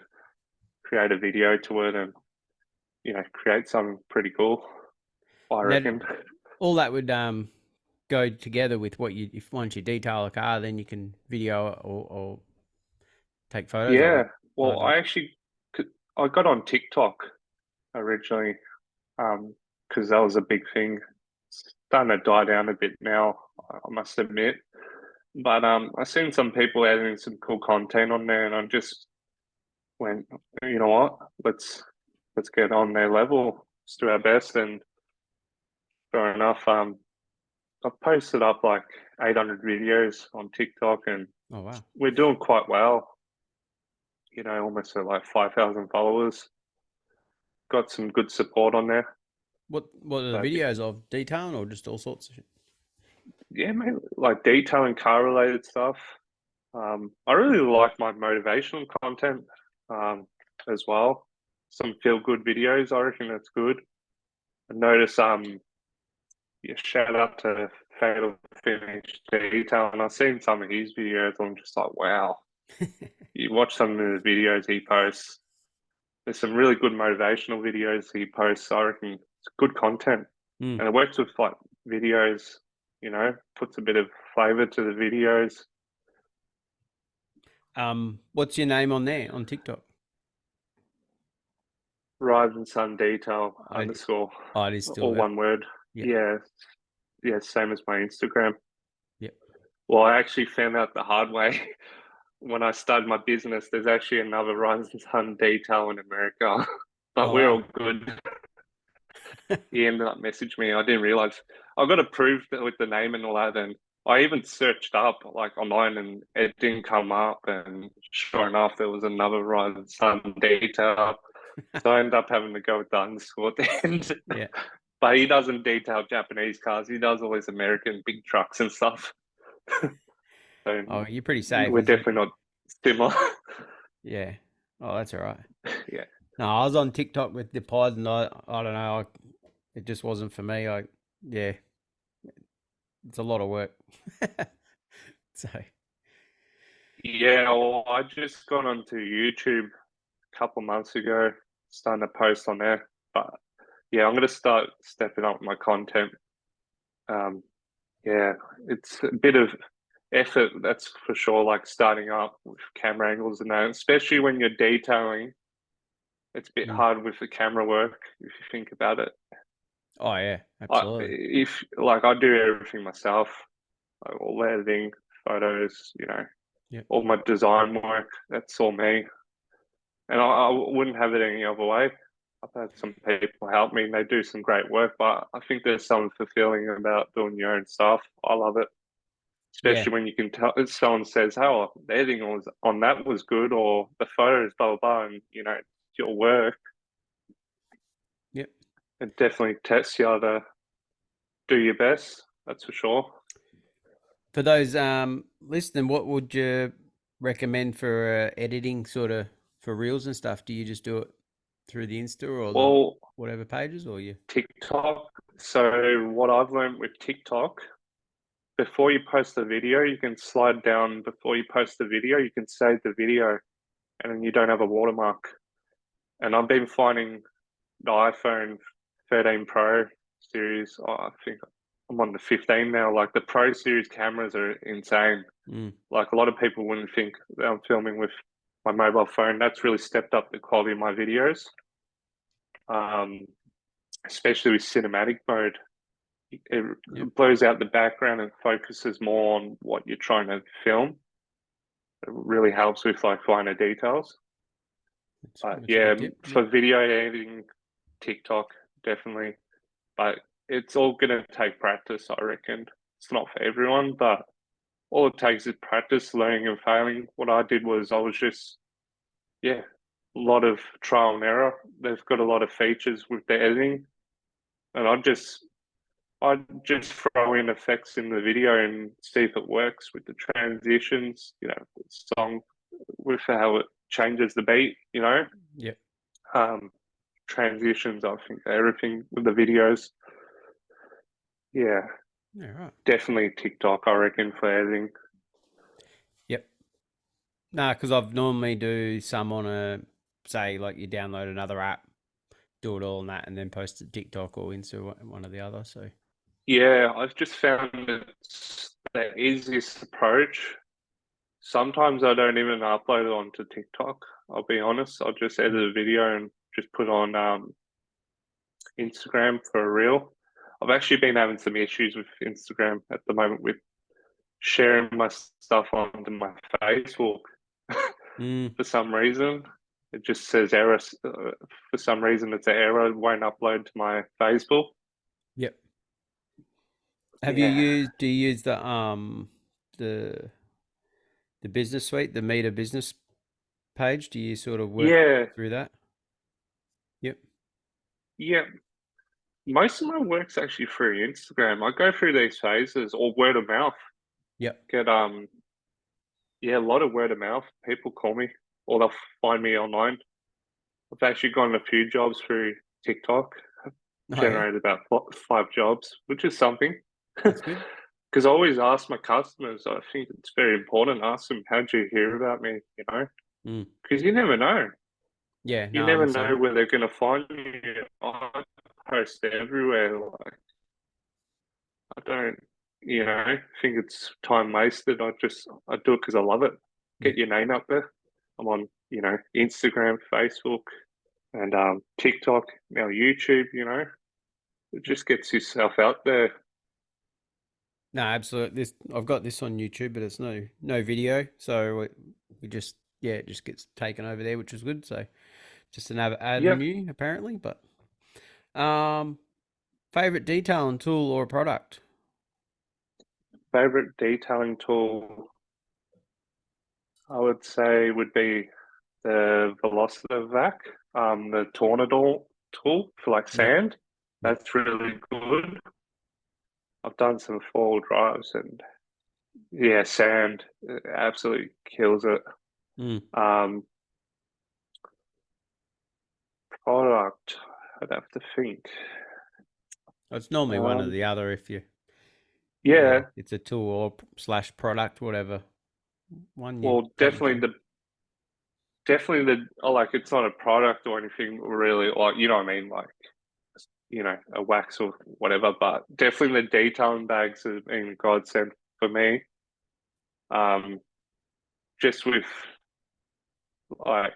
[SPEAKER 4] create a video to it and create something pretty cool. I
[SPEAKER 3] And that
[SPEAKER 4] reckon.
[SPEAKER 3] all that would go together with what you if once you detail a car, then you can video it or take photos of
[SPEAKER 4] Yeah.
[SPEAKER 3] it.
[SPEAKER 4] Well, I got on TikTok originally because that was a big thing. It's starting to die down a bit now, I must admit. But I seen some people adding some cool content on there, and I just went, you know what? Let's get on their level. Let's do our best. And fair enough. I've posted up like 800 videos on TikTok, and
[SPEAKER 3] Oh wow.
[SPEAKER 4] we're doing quite well. Almost at like 5,000 followers. Got some good support on there.
[SPEAKER 3] What are the
[SPEAKER 4] But
[SPEAKER 3] videos of? Detailing or just all sorts of shit?
[SPEAKER 4] yeah, mate, like detailing car related stuff. I really like my motivational content as well. Some feel good videos. I reckon that's good. I notice yeah, shout out to Fatal Finish Detail, and I've seen some of his videos. I'm just like, wow. You watch some of the videos he posts. There's some really good motivational videos he posts. I reckon it's good content,
[SPEAKER 3] Mm.
[SPEAKER 4] and it works with like videos. Puts a bit of flavor to the videos.
[SPEAKER 3] What's your name on there on TikTok?
[SPEAKER 4] Rise and Sun Detail
[SPEAKER 3] I
[SPEAKER 4] underscore,
[SPEAKER 3] oh, it is still
[SPEAKER 4] all
[SPEAKER 3] that.
[SPEAKER 4] one word.
[SPEAKER 3] Yep.
[SPEAKER 4] Yeah, yeah, same as my Instagram.
[SPEAKER 3] Yep.
[SPEAKER 4] Well, I actually found out the hard way when I started my business. There's actually another Rise and Sun Detail in America, but
[SPEAKER 3] Oh
[SPEAKER 4] we're
[SPEAKER 3] wow.
[SPEAKER 4] all good. He ended up messaging me. I didn't realize I got approved with the name and all that. And I even searched up like online and it didn't come up. And sure enough, there was another Rise and Sun Detail. So I ended up having to go with the underscore at the end.
[SPEAKER 3] Yeah.
[SPEAKER 4] But he doesn't detail Japanese cars. He does all these American big trucks and stuff. So
[SPEAKER 3] Oh, you're pretty safe.
[SPEAKER 4] we're definitely not similar.
[SPEAKER 3] Yeah. Oh, that's all right.
[SPEAKER 4] Yeah.
[SPEAKER 3] No, I was on TikTok with the pod, and I don't know. It just wasn't for me. Yeah, it's a lot of work. So,
[SPEAKER 4] Yeah, well, I just got onto YouTube a couple months ago, starting to post on there. But yeah, I'm going to start stepping up my content. Um, yeah, it's a bit of effort, that's for sure, like starting up with camera angles and that, especially when you're detailing. It's a bit
[SPEAKER 3] mm.
[SPEAKER 4] hard with the camera work if you think about it.
[SPEAKER 3] Oh yeah,
[SPEAKER 4] Like
[SPEAKER 3] absolutely.
[SPEAKER 4] if like I do everything myself, like all the editing, photos,
[SPEAKER 3] Yep.
[SPEAKER 4] all my design work, that's all me. And I wouldn't have it any other way. I've had some people help me and they do some great work, but I think there's something fulfilling about doing your own stuff. I love it,
[SPEAKER 3] Yeah.
[SPEAKER 4] especially when you can tell if someone says, "Oh, the editing was on that was good," or the photos, blah blah blah, and it's your work.
[SPEAKER 3] Yep.
[SPEAKER 4] It definitely tests you to do your best. That's for sure.
[SPEAKER 3] For those listening, what would you recommend for editing sort of for reels and stuff, do you just do it through the Insta or the
[SPEAKER 4] Well,
[SPEAKER 3] whatever pages, or you?
[SPEAKER 4] TikTok. So what I've learned with TikTok, before you post the video, you can slide down before you post the video, you can save the video and then you don't have a watermark. And I've been finding the iPhone 13 Pro series, I think I'm on the 15 now, like the Pro series cameras are insane. Like a lot of people wouldn't think that I'm filming with my mobile phone. That's really stepped up the quality of my videos, especially with cinematic mode. It blurs out the background and focuses more on what you're trying to film. It really helps with like finer details. But yeah, for video editing, TikTok definitely. But it's all gonna take practice, I reckon. It's not for everyone, but all it takes is practice, learning and failing. What I did was I was just, a lot of trial and error. They've got a lot of features with the editing, and I just throw in effects in the video and see if it works with the transitions, the song, with how it changes the beat, transitions, I think everything with the videos. Yeah,
[SPEAKER 3] right.
[SPEAKER 4] Definitely TikTok, I reckon, for editing.
[SPEAKER 3] Yep. No, because I've normally do some on say like you download another app, do it all on that, and then post it to TikTok or Insta, one or the other. So
[SPEAKER 4] yeah, I've just found it's the easiest approach. Sometimes I don't even upload it onto TikTok. I'll be honest. I'll just edit a video and just put on Instagram for a reel. I've actually been having some issues with Instagram at the moment with sharing my stuff onto my Facebook for some reason. It just says error. For some reason, it's an error. It won't upload to my Facebook.
[SPEAKER 3] Yep. Do you use the business suite, the Meter business page? Do you sort of work through that? Yep.
[SPEAKER 4] Yeah. Most of my work's actually through Instagram. I go through these phases or word of mouth.
[SPEAKER 3] Yep.
[SPEAKER 4] Get a lot of word of mouth. People call me or they'll find me online. I've actually gotten a few jobs through TikTok. Generated about 5 jobs, which is something.
[SPEAKER 3] That's good.
[SPEAKER 4] Because I always ask my customers, I think it's very important, ask them, how'd you hear about me, Because you never know.
[SPEAKER 3] Yeah,
[SPEAKER 4] you never know where they're going to find you. I post everywhere. Like, I don't, think it's time wasted. I do it because I love it. Get your name up there. I'm on, Instagram, Facebook, and TikTok, now YouTube, It just gets yourself out there.
[SPEAKER 3] No, absolutely. I've got this on YouTube, but it's no video, so we just it just gets taken over there, which is good. So just another avenue apparently. But favorite detailing tool or product?
[SPEAKER 4] Favorite detailing tool, I would say, would be the Velocivac, the Tornador tool for like sand. That's really good. I've done some four drives and sand absolutely kills it. Product, I'd have to think.
[SPEAKER 3] It's normally one or the other if you.
[SPEAKER 4] Yeah,
[SPEAKER 3] it's a tool or / product, whatever.
[SPEAKER 4] Well, definitely like it's not a product or anything really, like you know what I mean, like a wax or whatever, but definitely the detailing bags has been a godsend for me. Just with like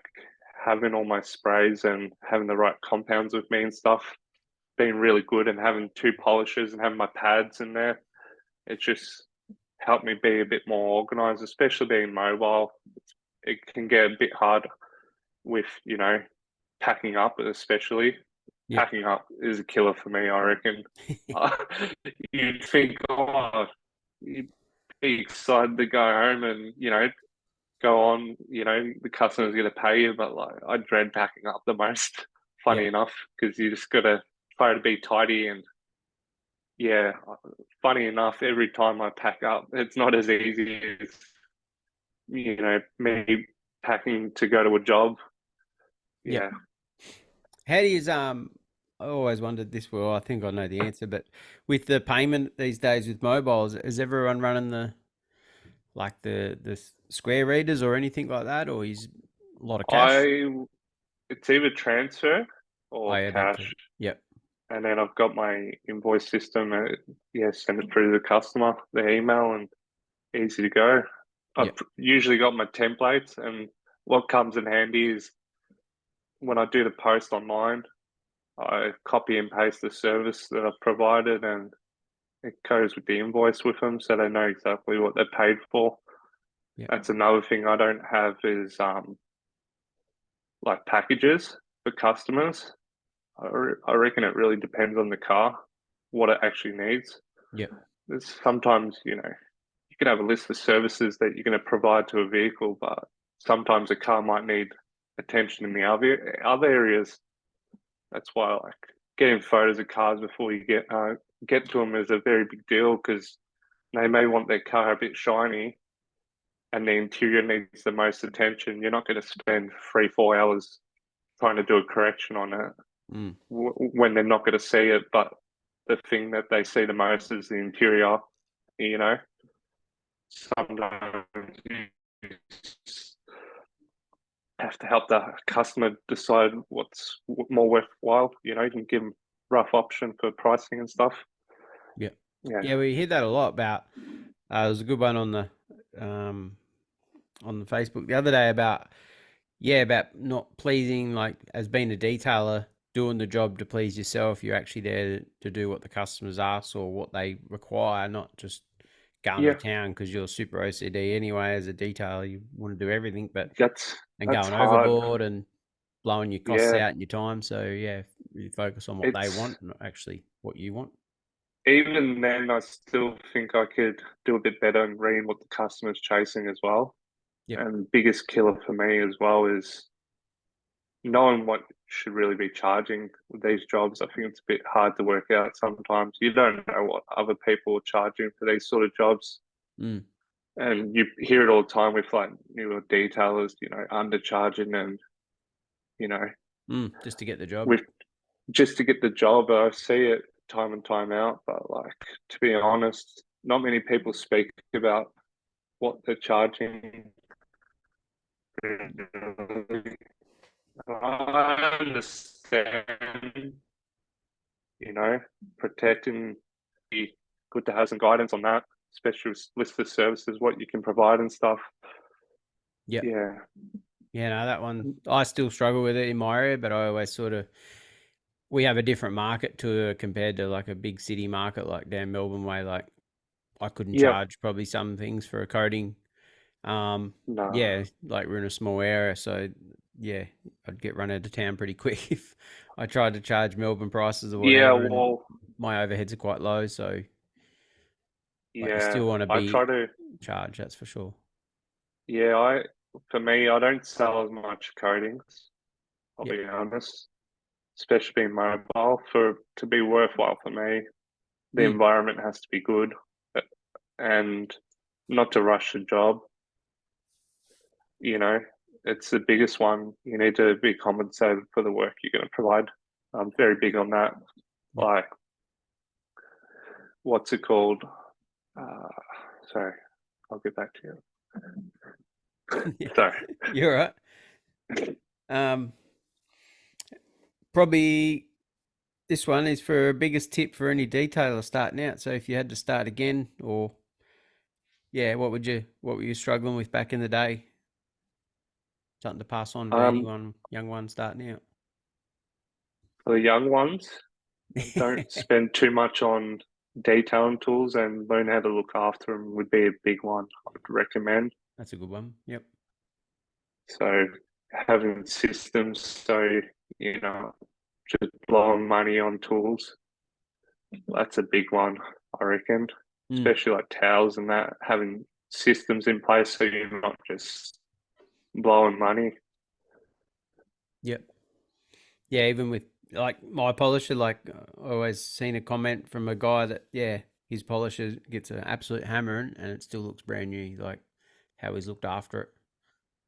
[SPEAKER 4] having all my sprays and having the right compounds with me and stuff, being really good, and having 2 polishers and having my pads in there, it just helped me be a bit more organized, especially being mobile. It can get a bit hard with, packing up, especially. Packing up is a killer for me, I reckon. You'd think, you'd be excited to go home and, go on, the customer's going to pay you, but like I dread packing up the most, funny enough, because you just got to try to be tidy. And funny enough, every time I pack up, it's not as easy as, me packing to go to a job.
[SPEAKER 3] Yep.
[SPEAKER 4] yeah.
[SPEAKER 3] How do you I always wondered this. Well, I think I know the answer, but with the payment these days with mobiles, is everyone running the square readers or anything like that, or is a lot of cash?
[SPEAKER 4] It's either transfer
[SPEAKER 3] Oh
[SPEAKER 4] or
[SPEAKER 3] yeah, that too.
[SPEAKER 4] cash,
[SPEAKER 3] Yep.
[SPEAKER 4] and then I've got my invoice system. Yeah, send it through to the customer, the email, and easy to go. I've
[SPEAKER 3] Yep.
[SPEAKER 4] usually got my templates, and what comes in handy is when I do the post online, I copy and paste the service that I've provided, and it goes with the invoice with them, so they know exactly what they paid for.
[SPEAKER 3] Yep.
[SPEAKER 4] That's another thing I don't have is like packages for customers. I reckon it really depends on the car, what it actually needs.
[SPEAKER 3] Yep.
[SPEAKER 4] There's sometimes, you can have a list of services that you're going to provide to a vehicle, but sometimes a car might need attention in the other areas. That's why like getting photos of cars before you get to them is a very big deal because they may want their car a bit shiny and the interior needs the most attention. You're not going to spend 3-4 hours trying to do a correction on it
[SPEAKER 3] Mm.
[SPEAKER 4] when they're not going to see it. But the thing that they see the most is the interior. You know, sometimes you have to help the customer decide what's more worthwhile. You can give them rough option for pricing and stuff.
[SPEAKER 3] Yep.
[SPEAKER 4] Yeah,
[SPEAKER 3] Yeah, we hear that a lot about. There's a good one um, on the Facebook the other day about about not pleasing, like as being a detailer, doing the job to please yourself. You're actually there to do what the customers ask or what they require, not just going to
[SPEAKER 4] yeah,
[SPEAKER 3] town because you're super OCD anyway. As a detailer, you want to do everything, but and
[SPEAKER 4] that's
[SPEAKER 3] going
[SPEAKER 4] hard.
[SPEAKER 3] overboard and blowing your costs
[SPEAKER 4] Yeah,
[SPEAKER 3] out and your time. So yeah, you focus on what they
[SPEAKER 4] it's
[SPEAKER 3] want, not actually what you want.
[SPEAKER 4] even then. I still think I could do a bit better in reading what the customer's chasing as well.
[SPEAKER 3] Yep.
[SPEAKER 4] And biggest killer for me as well is knowing what should really be charging with these jobs. I think it's a bit hard to work out sometimes. You don't know what other people are charging for these sort of jobs.
[SPEAKER 3] Mm.
[SPEAKER 4] And you hear it all the time with like newer detailers, undercharging and, you know,
[SPEAKER 3] Just to get the job.
[SPEAKER 4] with just to get the job. I see it time and time out. But like, to be honest, not many people speak about what they're charging. I understand, protecting be good to have some guidance on that, especially with list of services, what you can provide and stuff.
[SPEAKER 3] Yep.
[SPEAKER 4] Yeah.
[SPEAKER 3] Yeah, no, that one I still struggle with it in my area, but I always sort of we have a different market to compared to like a big city market like down Melbourne way. Like I couldn't
[SPEAKER 4] Yep.
[SPEAKER 3] charge probably some things for a coating.
[SPEAKER 4] No.
[SPEAKER 3] Yeah, like we're in a small area, so yeah, I'd get run out of town pretty quick if I tried to charge Melbourne prices or
[SPEAKER 4] Yeah.
[SPEAKER 3] whatever, and
[SPEAKER 4] Well.
[SPEAKER 3] my overheads are quite low, so like you
[SPEAKER 4] Yeah.
[SPEAKER 3] still want to
[SPEAKER 4] I try
[SPEAKER 3] be
[SPEAKER 4] to.
[SPEAKER 3] charged, that's for sure.
[SPEAKER 4] Yeah. For me, I don't sell as much coatings. I'll
[SPEAKER 3] Yep.
[SPEAKER 4] be honest, especially being mobile. For to be worthwhile for me, the
[SPEAKER 3] Mm,
[SPEAKER 4] environment has to be good, and not to rush the job. You know, it's the biggest one. You need to be compensated for the work you're going to provide. I'm very big on that.
[SPEAKER 3] yep.
[SPEAKER 4] Like, what's it called? Uh, sorry, I'll get back to you. Sorry.
[SPEAKER 3] You're right. Um, Probably this one is for a biggest tip for any detailer starting out. So if you had to start again, or what were you struggling with back in the day? Something to pass on to
[SPEAKER 4] Um,
[SPEAKER 3] anyone young one starting out.
[SPEAKER 4] for the young ones, don't spend too much on detailing tools and learn how to look after them would be a big one I would recommend.
[SPEAKER 3] That's a good one. Yep.
[SPEAKER 4] So having systems, so you know, just blowing money on tools, that's a big one, I reckon.
[SPEAKER 3] Mm,
[SPEAKER 4] Especially like towels and that, having systems in place so you're not just blowing money.
[SPEAKER 3] yep. Yeah, even with like my polisher, like I always seen a comment from a guy that his polisher gets an absolute hammering and it still looks brand new. Like how he's looked after it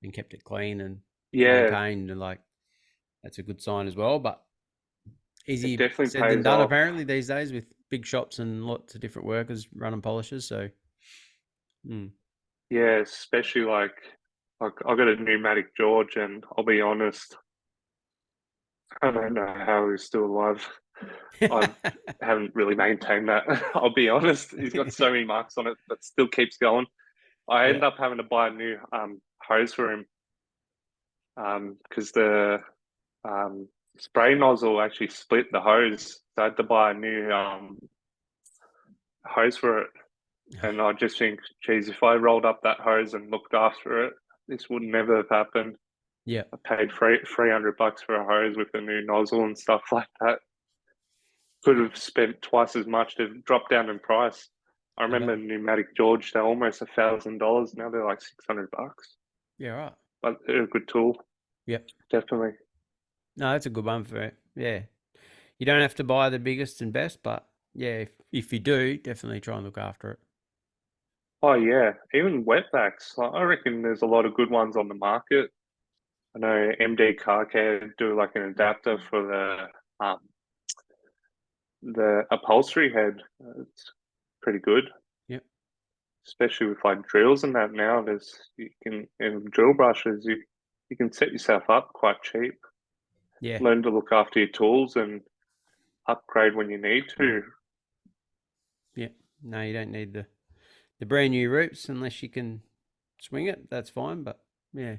[SPEAKER 3] and kept it clean and
[SPEAKER 4] Yeah,
[SPEAKER 3] maintained and like that's a good sign as well. But easier
[SPEAKER 4] definitely
[SPEAKER 3] said than
[SPEAKER 4] pays
[SPEAKER 3] done
[SPEAKER 4] off.
[SPEAKER 3] apparently these days with big shops and lots of different workers running polishers. So,
[SPEAKER 4] Yeah, especially like I got a pneumatic George, and I'll be honest, I don't know how he's still alive. I haven't really maintained that. I'll be honest. He's got so many marks on it, but still keeps going. I end up having to buy a new hose for him because the spray nozzle actually split the hose. So I had to buy a new hose for it. And I just think, geez, if I rolled up that hose and looked after it, this would never have happened.
[SPEAKER 3] Yeah.
[SPEAKER 4] I paid $300 for a hose with a new nozzle and stuff like that. Could have spent twice as much to drop down in price. I remember pneumatic George, they're almost $1,000. Now they're like $600.
[SPEAKER 3] Yeah, right.
[SPEAKER 4] But they're a good tool.
[SPEAKER 3] Yep.
[SPEAKER 4] Definitely.
[SPEAKER 3] No, that's a good one for it. Yeah. You don't have to buy the biggest and best, but yeah, if you do, definitely try and look after it.
[SPEAKER 4] Oh yeah, even wetbacks. I reckon there's a lot of good ones on the market. I know MD Car Care do like an adapter for the upholstery head. It's pretty good.
[SPEAKER 3] Yep.
[SPEAKER 4] Especially with like drills and that now. In drill brushes you can set yourself up quite cheap.
[SPEAKER 3] Yeah.
[SPEAKER 4] Learn to look after your tools and upgrade when you need to.
[SPEAKER 3] Yeah. No, you don't need the brand new roots unless you can swing it. That's fine, but yeah.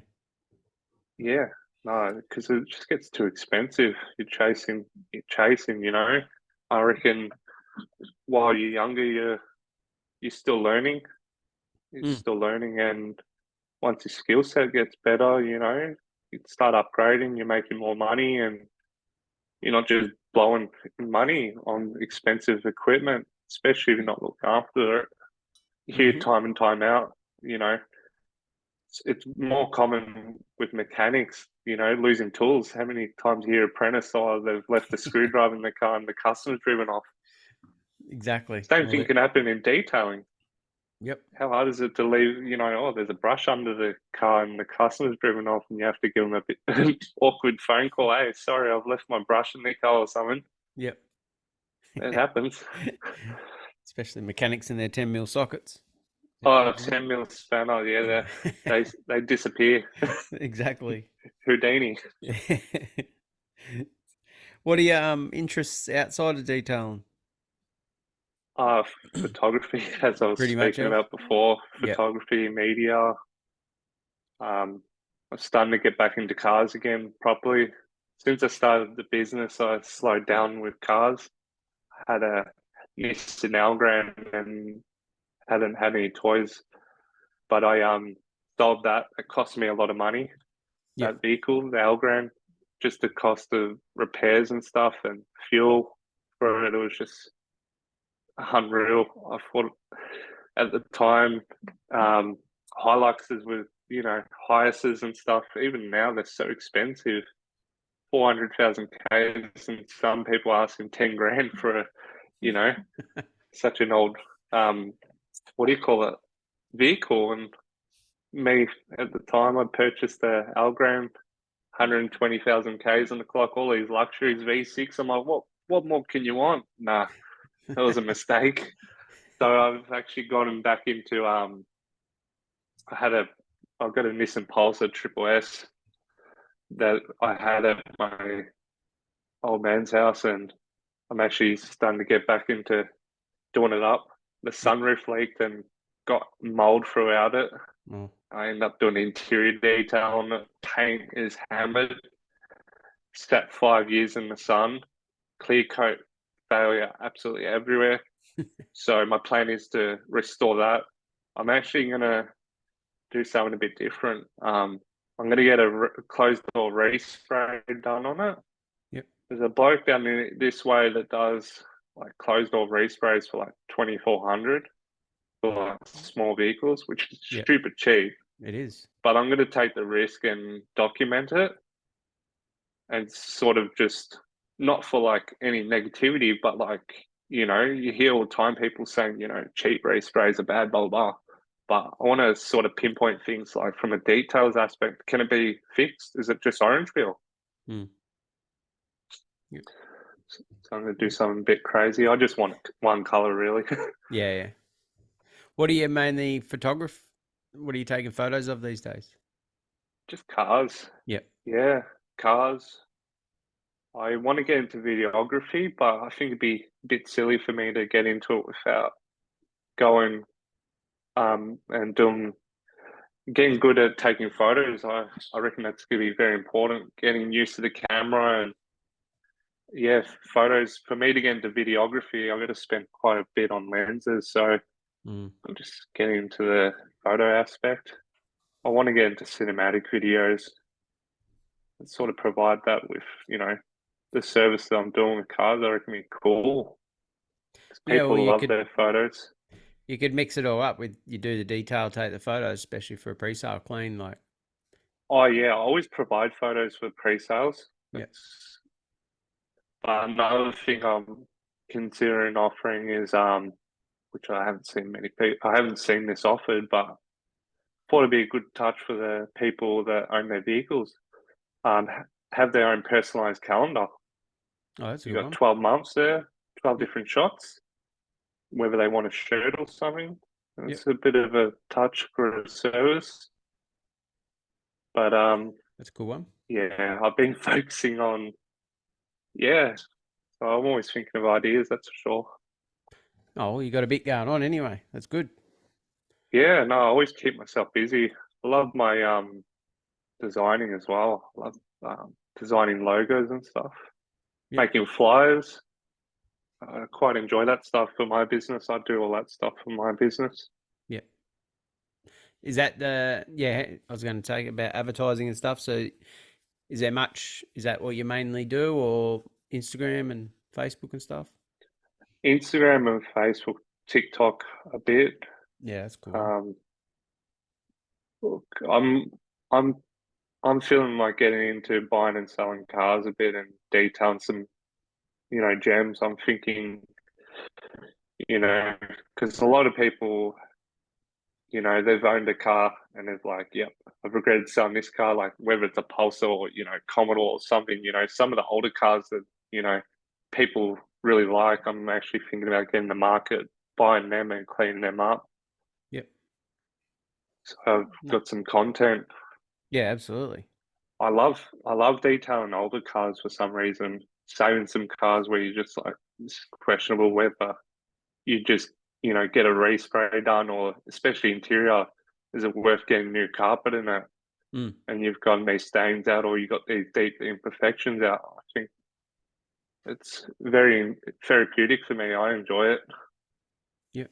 [SPEAKER 4] Yeah, no, because it just gets too expensive. You're chasing, you know. I reckon while you're younger, you're still learning. You're still learning, and once your skill set gets better, you know, you start upgrading. You're making more money, and you're not just blowing money on expensive equipment, especially if you're not looking after it. You hear time and time out, you know. It's more common with mechanics, you know, losing tools. How many times you hear apprentice, oh, they've left the screwdriver in the car and the customer's driven off?
[SPEAKER 3] Exactly.
[SPEAKER 4] Same thing can happen in detailing.
[SPEAKER 3] Yep.
[SPEAKER 4] How hard is it to leave, you know, oh, there's a brush under the car and the customer's driven off and you have to give them a bit awkward phone call. Hey, sorry, I've left my brush in the car or something.
[SPEAKER 3] Yep.
[SPEAKER 4] It happens.
[SPEAKER 3] Especially mechanics in their 10mm sockets.
[SPEAKER 4] Oh, 10mm spanner, yeah, they disappear.
[SPEAKER 3] Exactly.
[SPEAKER 4] Houdini.
[SPEAKER 3] What are your interests outside of detailing?
[SPEAKER 4] Photography, as I was
[SPEAKER 3] Pretty much,
[SPEAKER 4] speaking about before. Photography, media. I'm starting to get back into cars again properly. Since I started the business, I slowed down with cars. I had a Nissan Algram and hadn't had any toys, but I sold that. It cost me a lot of money. That vehicle, the Algram, just the cost of repairs and stuff and fuel for it. It was just unreal. I thought at the time, Hiluxes with, you know, Hiaces and stuff, even now they're so expensive. 400,000 Ks, and some people asking 10 grand for a, you know, such an old, what do you call it, vehicle. And me at the time, I purchased the Algram, 120,000 Ks on the clock, all these luxuries, V6. I'm like, what more can you want? Nah, that was a mistake. So I've actually gotten back into I've got a Nissan Pulsar Triple S that I had at my old man's house, and I'm actually starting to get back into doing it up. The sunroof leaked and got mold throughout it. I end up doing interior detail on it. Paint is hammered. Sat 5 years in the sun. Clear coat failure absolutely everywhere. So my plan is to restore that. I'm actually going to do something a bit different. I'm going to get a closed door Rhys spray done on it.
[SPEAKER 3] Yep.
[SPEAKER 4] There's a bloke down this way that does like closed door Rhys sprays for like 2,400 for like small vehicles, which is stupid cheap.
[SPEAKER 3] It is.
[SPEAKER 4] But I'm going to take the risk and document it, and sort of just not for like any negativity, but like, you know, you hear all the time people saying, you know, cheap Rhys sprays are bad, blah, blah, blah. But I want to sort of pinpoint things like from a details aspect. Can it be fixed? Is it just orange peel?
[SPEAKER 3] Yep.
[SPEAKER 4] So I'm going to do something a bit crazy. I just want one color, really.
[SPEAKER 3] Yeah, yeah. What are you mainly What are you taking photos of these days?
[SPEAKER 4] Just cars.
[SPEAKER 3] Yep.
[SPEAKER 4] Yeah, cars. I want to get into videography, but I think it'd be a bit silly for me to get into it without going and getting good at taking photos. I reckon that's going to be very important. Getting used to the camera and yeah, photos. For me to get into videography, I've got to spend quite a bit on lenses. So
[SPEAKER 3] Mm.
[SPEAKER 4] I'm just getting into the photo aspect. I want to get into cinematic videos and sort of provide that with, the service that I'm doing with cars. I reckon it'd be cool because
[SPEAKER 3] Yeah, well,
[SPEAKER 4] people love their photos.
[SPEAKER 3] you could mix it all up with you do the detail, take the photos, especially for a pre-sale clean. Like,
[SPEAKER 4] Oh yeah, I always provide photos for pre-sales.
[SPEAKER 3] yeah,
[SPEAKER 4] But another thing I'm considering offering is which I haven't seen many people. I haven't seen this offered, but thought it'd be a good touch for the people that own their vehicles. Have their own personalized calendar.
[SPEAKER 3] oh, that's a
[SPEAKER 4] You
[SPEAKER 3] good
[SPEAKER 4] got
[SPEAKER 3] one.
[SPEAKER 4] 12 months there, 12
[SPEAKER 3] Yep,
[SPEAKER 4] different shots, whether they want a shirt or something.
[SPEAKER 3] yep,
[SPEAKER 4] It's a bit of a touch for a service, but
[SPEAKER 3] that's a cool one.
[SPEAKER 4] yeah, I've been focusing on yeah. So I'm always thinking of ideas. That's for sure.
[SPEAKER 3] Oh, well, you got a bit going on anyway. That's good.
[SPEAKER 4] Yeah, no, I always keep myself busy. I love my designing as well. I love designing logos and stuff,
[SPEAKER 3] Yep,
[SPEAKER 4] making flyers. I quite enjoy that stuff for my business. I do all that stuff for my business.
[SPEAKER 3] yep. Is that the yeah? I was going to take about advertising and stuff. So, is there much? Is that what you mainly do, or Instagram and Facebook and stuff?
[SPEAKER 4] Instagram and Facebook, TikTok a bit.
[SPEAKER 3] Yeah, that's cool.
[SPEAKER 4] Um, look, I'm I'm feeling like getting into buying and selling cars a bit and detailing some, gems. I'm thinking, because a lot of people, they've owned a car and they're like, yep, I've regretted selling this car, like whether it's a Pulsar or, Commodore or something, some of the older cars that, people really like. I'm actually thinking about getting the market, buying them and cleaning them up.
[SPEAKER 3] Yep.
[SPEAKER 4] So I've
[SPEAKER 3] No.
[SPEAKER 4] got some content.
[SPEAKER 3] Yeah, absolutely.
[SPEAKER 4] I love detailing older cars for some reason. Saving some cars where you just like it's questionable whether you just get a respray done or especially interior. Is it worth getting new carpet in it?
[SPEAKER 3] Mm.
[SPEAKER 4] And you've gotten these stains out or you've got these deep imperfections out. I think it's very therapeutic for me. I enjoy it.
[SPEAKER 3] Yep.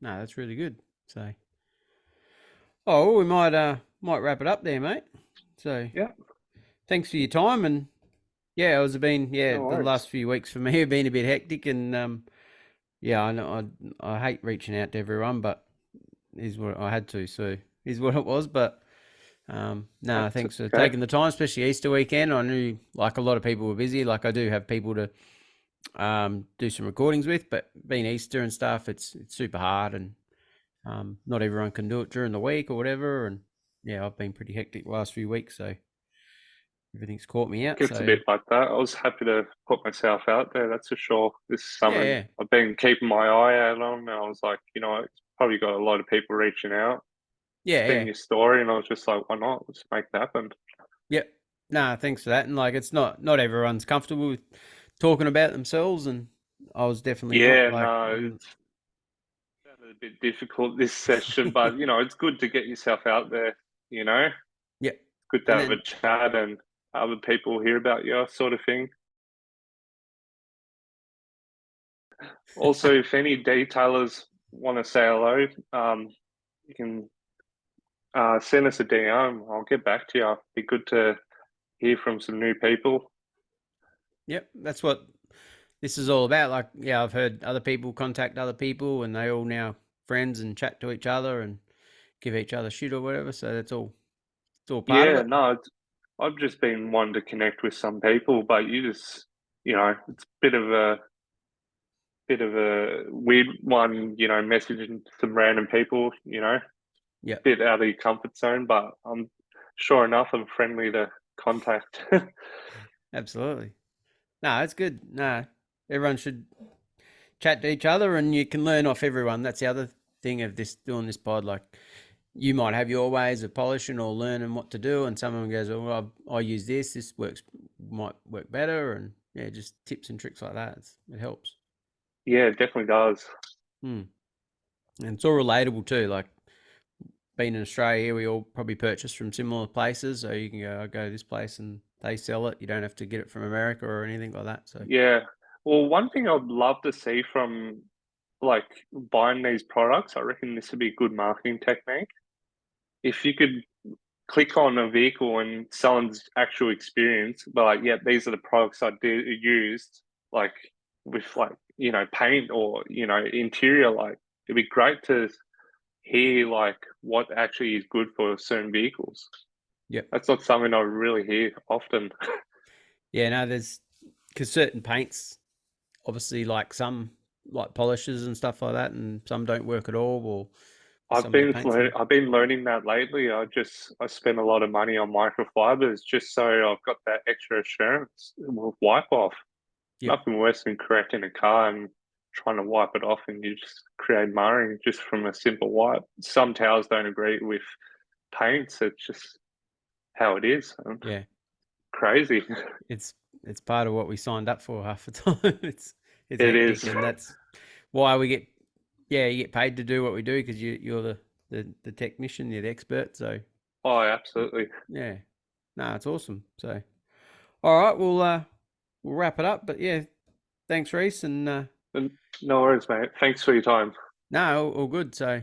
[SPEAKER 3] No, that's really good. So, oh, well, we might wrap it up there, mate. So,
[SPEAKER 4] Yeah,
[SPEAKER 3] thanks for your time, and yeah,
[SPEAKER 4] no
[SPEAKER 3] the
[SPEAKER 4] worries.
[SPEAKER 3] last few weeks for me have been a bit hectic, and yeah, I know I hate reaching out to everyone, but is what I had to, so is what it was. But no,
[SPEAKER 4] That's
[SPEAKER 3] thanks for
[SPEAKER 4] okay.
[SPEAKER 3] taking the time, especially Easter weekend. I knew like a lot of people were busy. Like I do have people to do some recordings with, but being Easter and stuff, it's super hard, and not everyone can do it during the week or whatever. And yeah, I've been pretty hectic the last few weeks, so everything's caught me out.
[SPEAKER 4] Gets a
[SPEAKER 3] So
[SPEAKER 4] bit like that. I was happy to put myself out there, that's for sure. This is something
[SPEAKER 3] yeah,
[SPEAKER 4] I've been keeping my eye out on. And I was like, it's probably got a lot of people reaching out,
[SPEAKER 3] yeah,
[SPEAKER 4] seeing
[SPEAKER 3] yeah,
[SPEAKER 4] your story, and I was just like, why not? Let's make it happen.
[SPEAKER 3] yep. Nah, thanks for that. And like, it's not everyone's comfortable with talking about themselves, and I was definitely not
[SPEAKER 4] Yeah,
[SPEAKER 3] like,
[SPEAKER 4] no, it's a bit difficult this session, but it's good to get yourself out there,
[SPEAKER 3] yep.
[SPEAKER 4] good to
[SPEAKER 3] And
[SPEAKER 4] have a
[SPEAKER 3] then
[SPEAKER 4] chat and other people hear about you, sort of thing. Also, if any detailers want to say hello, you can send us a DM. I'll get back to you. It'd be good to hear from some new people.
[SPEAKER 3] yep, that's what this is all about. Like, yeah, I've heard other people contact other people, and they all now friends and chat to each other and give each other shit or whatever. So it's all part of
[SPEAKER 4] Yeah,
[SPEAKER 3] it.
[SPEAKER 4] no, I've just been wanting to connect with some people, but you just, it's a bit of a weird one, messaging some random people,
[SPEAKER 3] Yep.
[SPEAKER 4] bit out of your comfort zone, but I'm sure enough I'm friendly to contact.
[SPEAKER 3] Absolutely. No, it's good. No, everyone should chat to each other, and you can learn off everyone. That's the other thing of doing this pod. Like, you might have your ways of polishing or learning what to do, and someone goes, "Well, I use this. This might work better," and yeah, just tips and tricks like that. It helps.
[SPEAKER 4] Yeah, it definitely does.
[SPEAKER 3] And it's all relatable too. Like, being in Australia here, we all probably purchase from similar places, so you can go to this place and they sell it. You don't have to get it from America or anything like that. So
[SPEAKER 4] Yeah. Well, one thing I'd love to see from like buying these products, I reckon this would be a good marketing technique. If you could click on a vehicle and someone's actual experience, but like, yeah, these are the products I used, like with like, paint or, interior, like it'd be great to hear like what actually is good for certain vehicles.
[SPEAKER 3] Yep.
[SPEAKER 4] That's not something I really hear often.
[SPEAKER 3] Yeah, no, because certain paints, obviously, like some like polishes and stuff like that, and some don't work at all. Or
[SPEAKER 4] I've been learning that lately. I spend a lot of money on microfibers just so I've got that extra assurance with wipe off.
[SPEAKER 3] Yep.
[SPEAKER 4] Nothing worse than correcting a car and trying to wipe it off and you just create marring just from a simple wipe. Some towels don't agree with paints. It's just how it is.
[SPEAKER 3] Yeah,
[SPEAKER 4] crazy.
[SPEAKER 3] It's part of what we signed up for half the time. It's
[SPEAKER 4] It
[SPEAKER 3] hectic,
[SPEAKER 4] is.
[SPEAKER 3] and that's why you get paid to do what we do, because you're the technician, you're the expert. So
[SPEAKER 4] Oh, absolutely.
[SPEAKER 3] yeah, no, it's awesome. So all right, we'll wrap it up. But yeah, thanks, Rhys, and
[SPEAKER 4] no worries, mate. Thanks for your time.
[SPEAKER 3] no, all good. So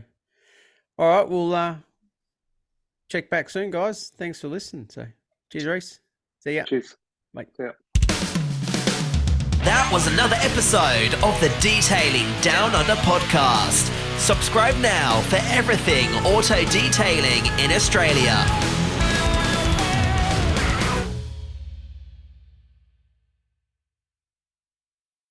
[SPEAKER 3] all right, we'll check back soon, guys. Thanks for listening. So cheers, Rhys. See ya.
[SPEAKER 4] Cheers.
[SPEAKER 3] Bye.
[SPEAKER 4] See ya.
[SPEAKER 2] That was another episode of the Detailing Down Under podcast. Subscribe now for everything auto detailing in Australia.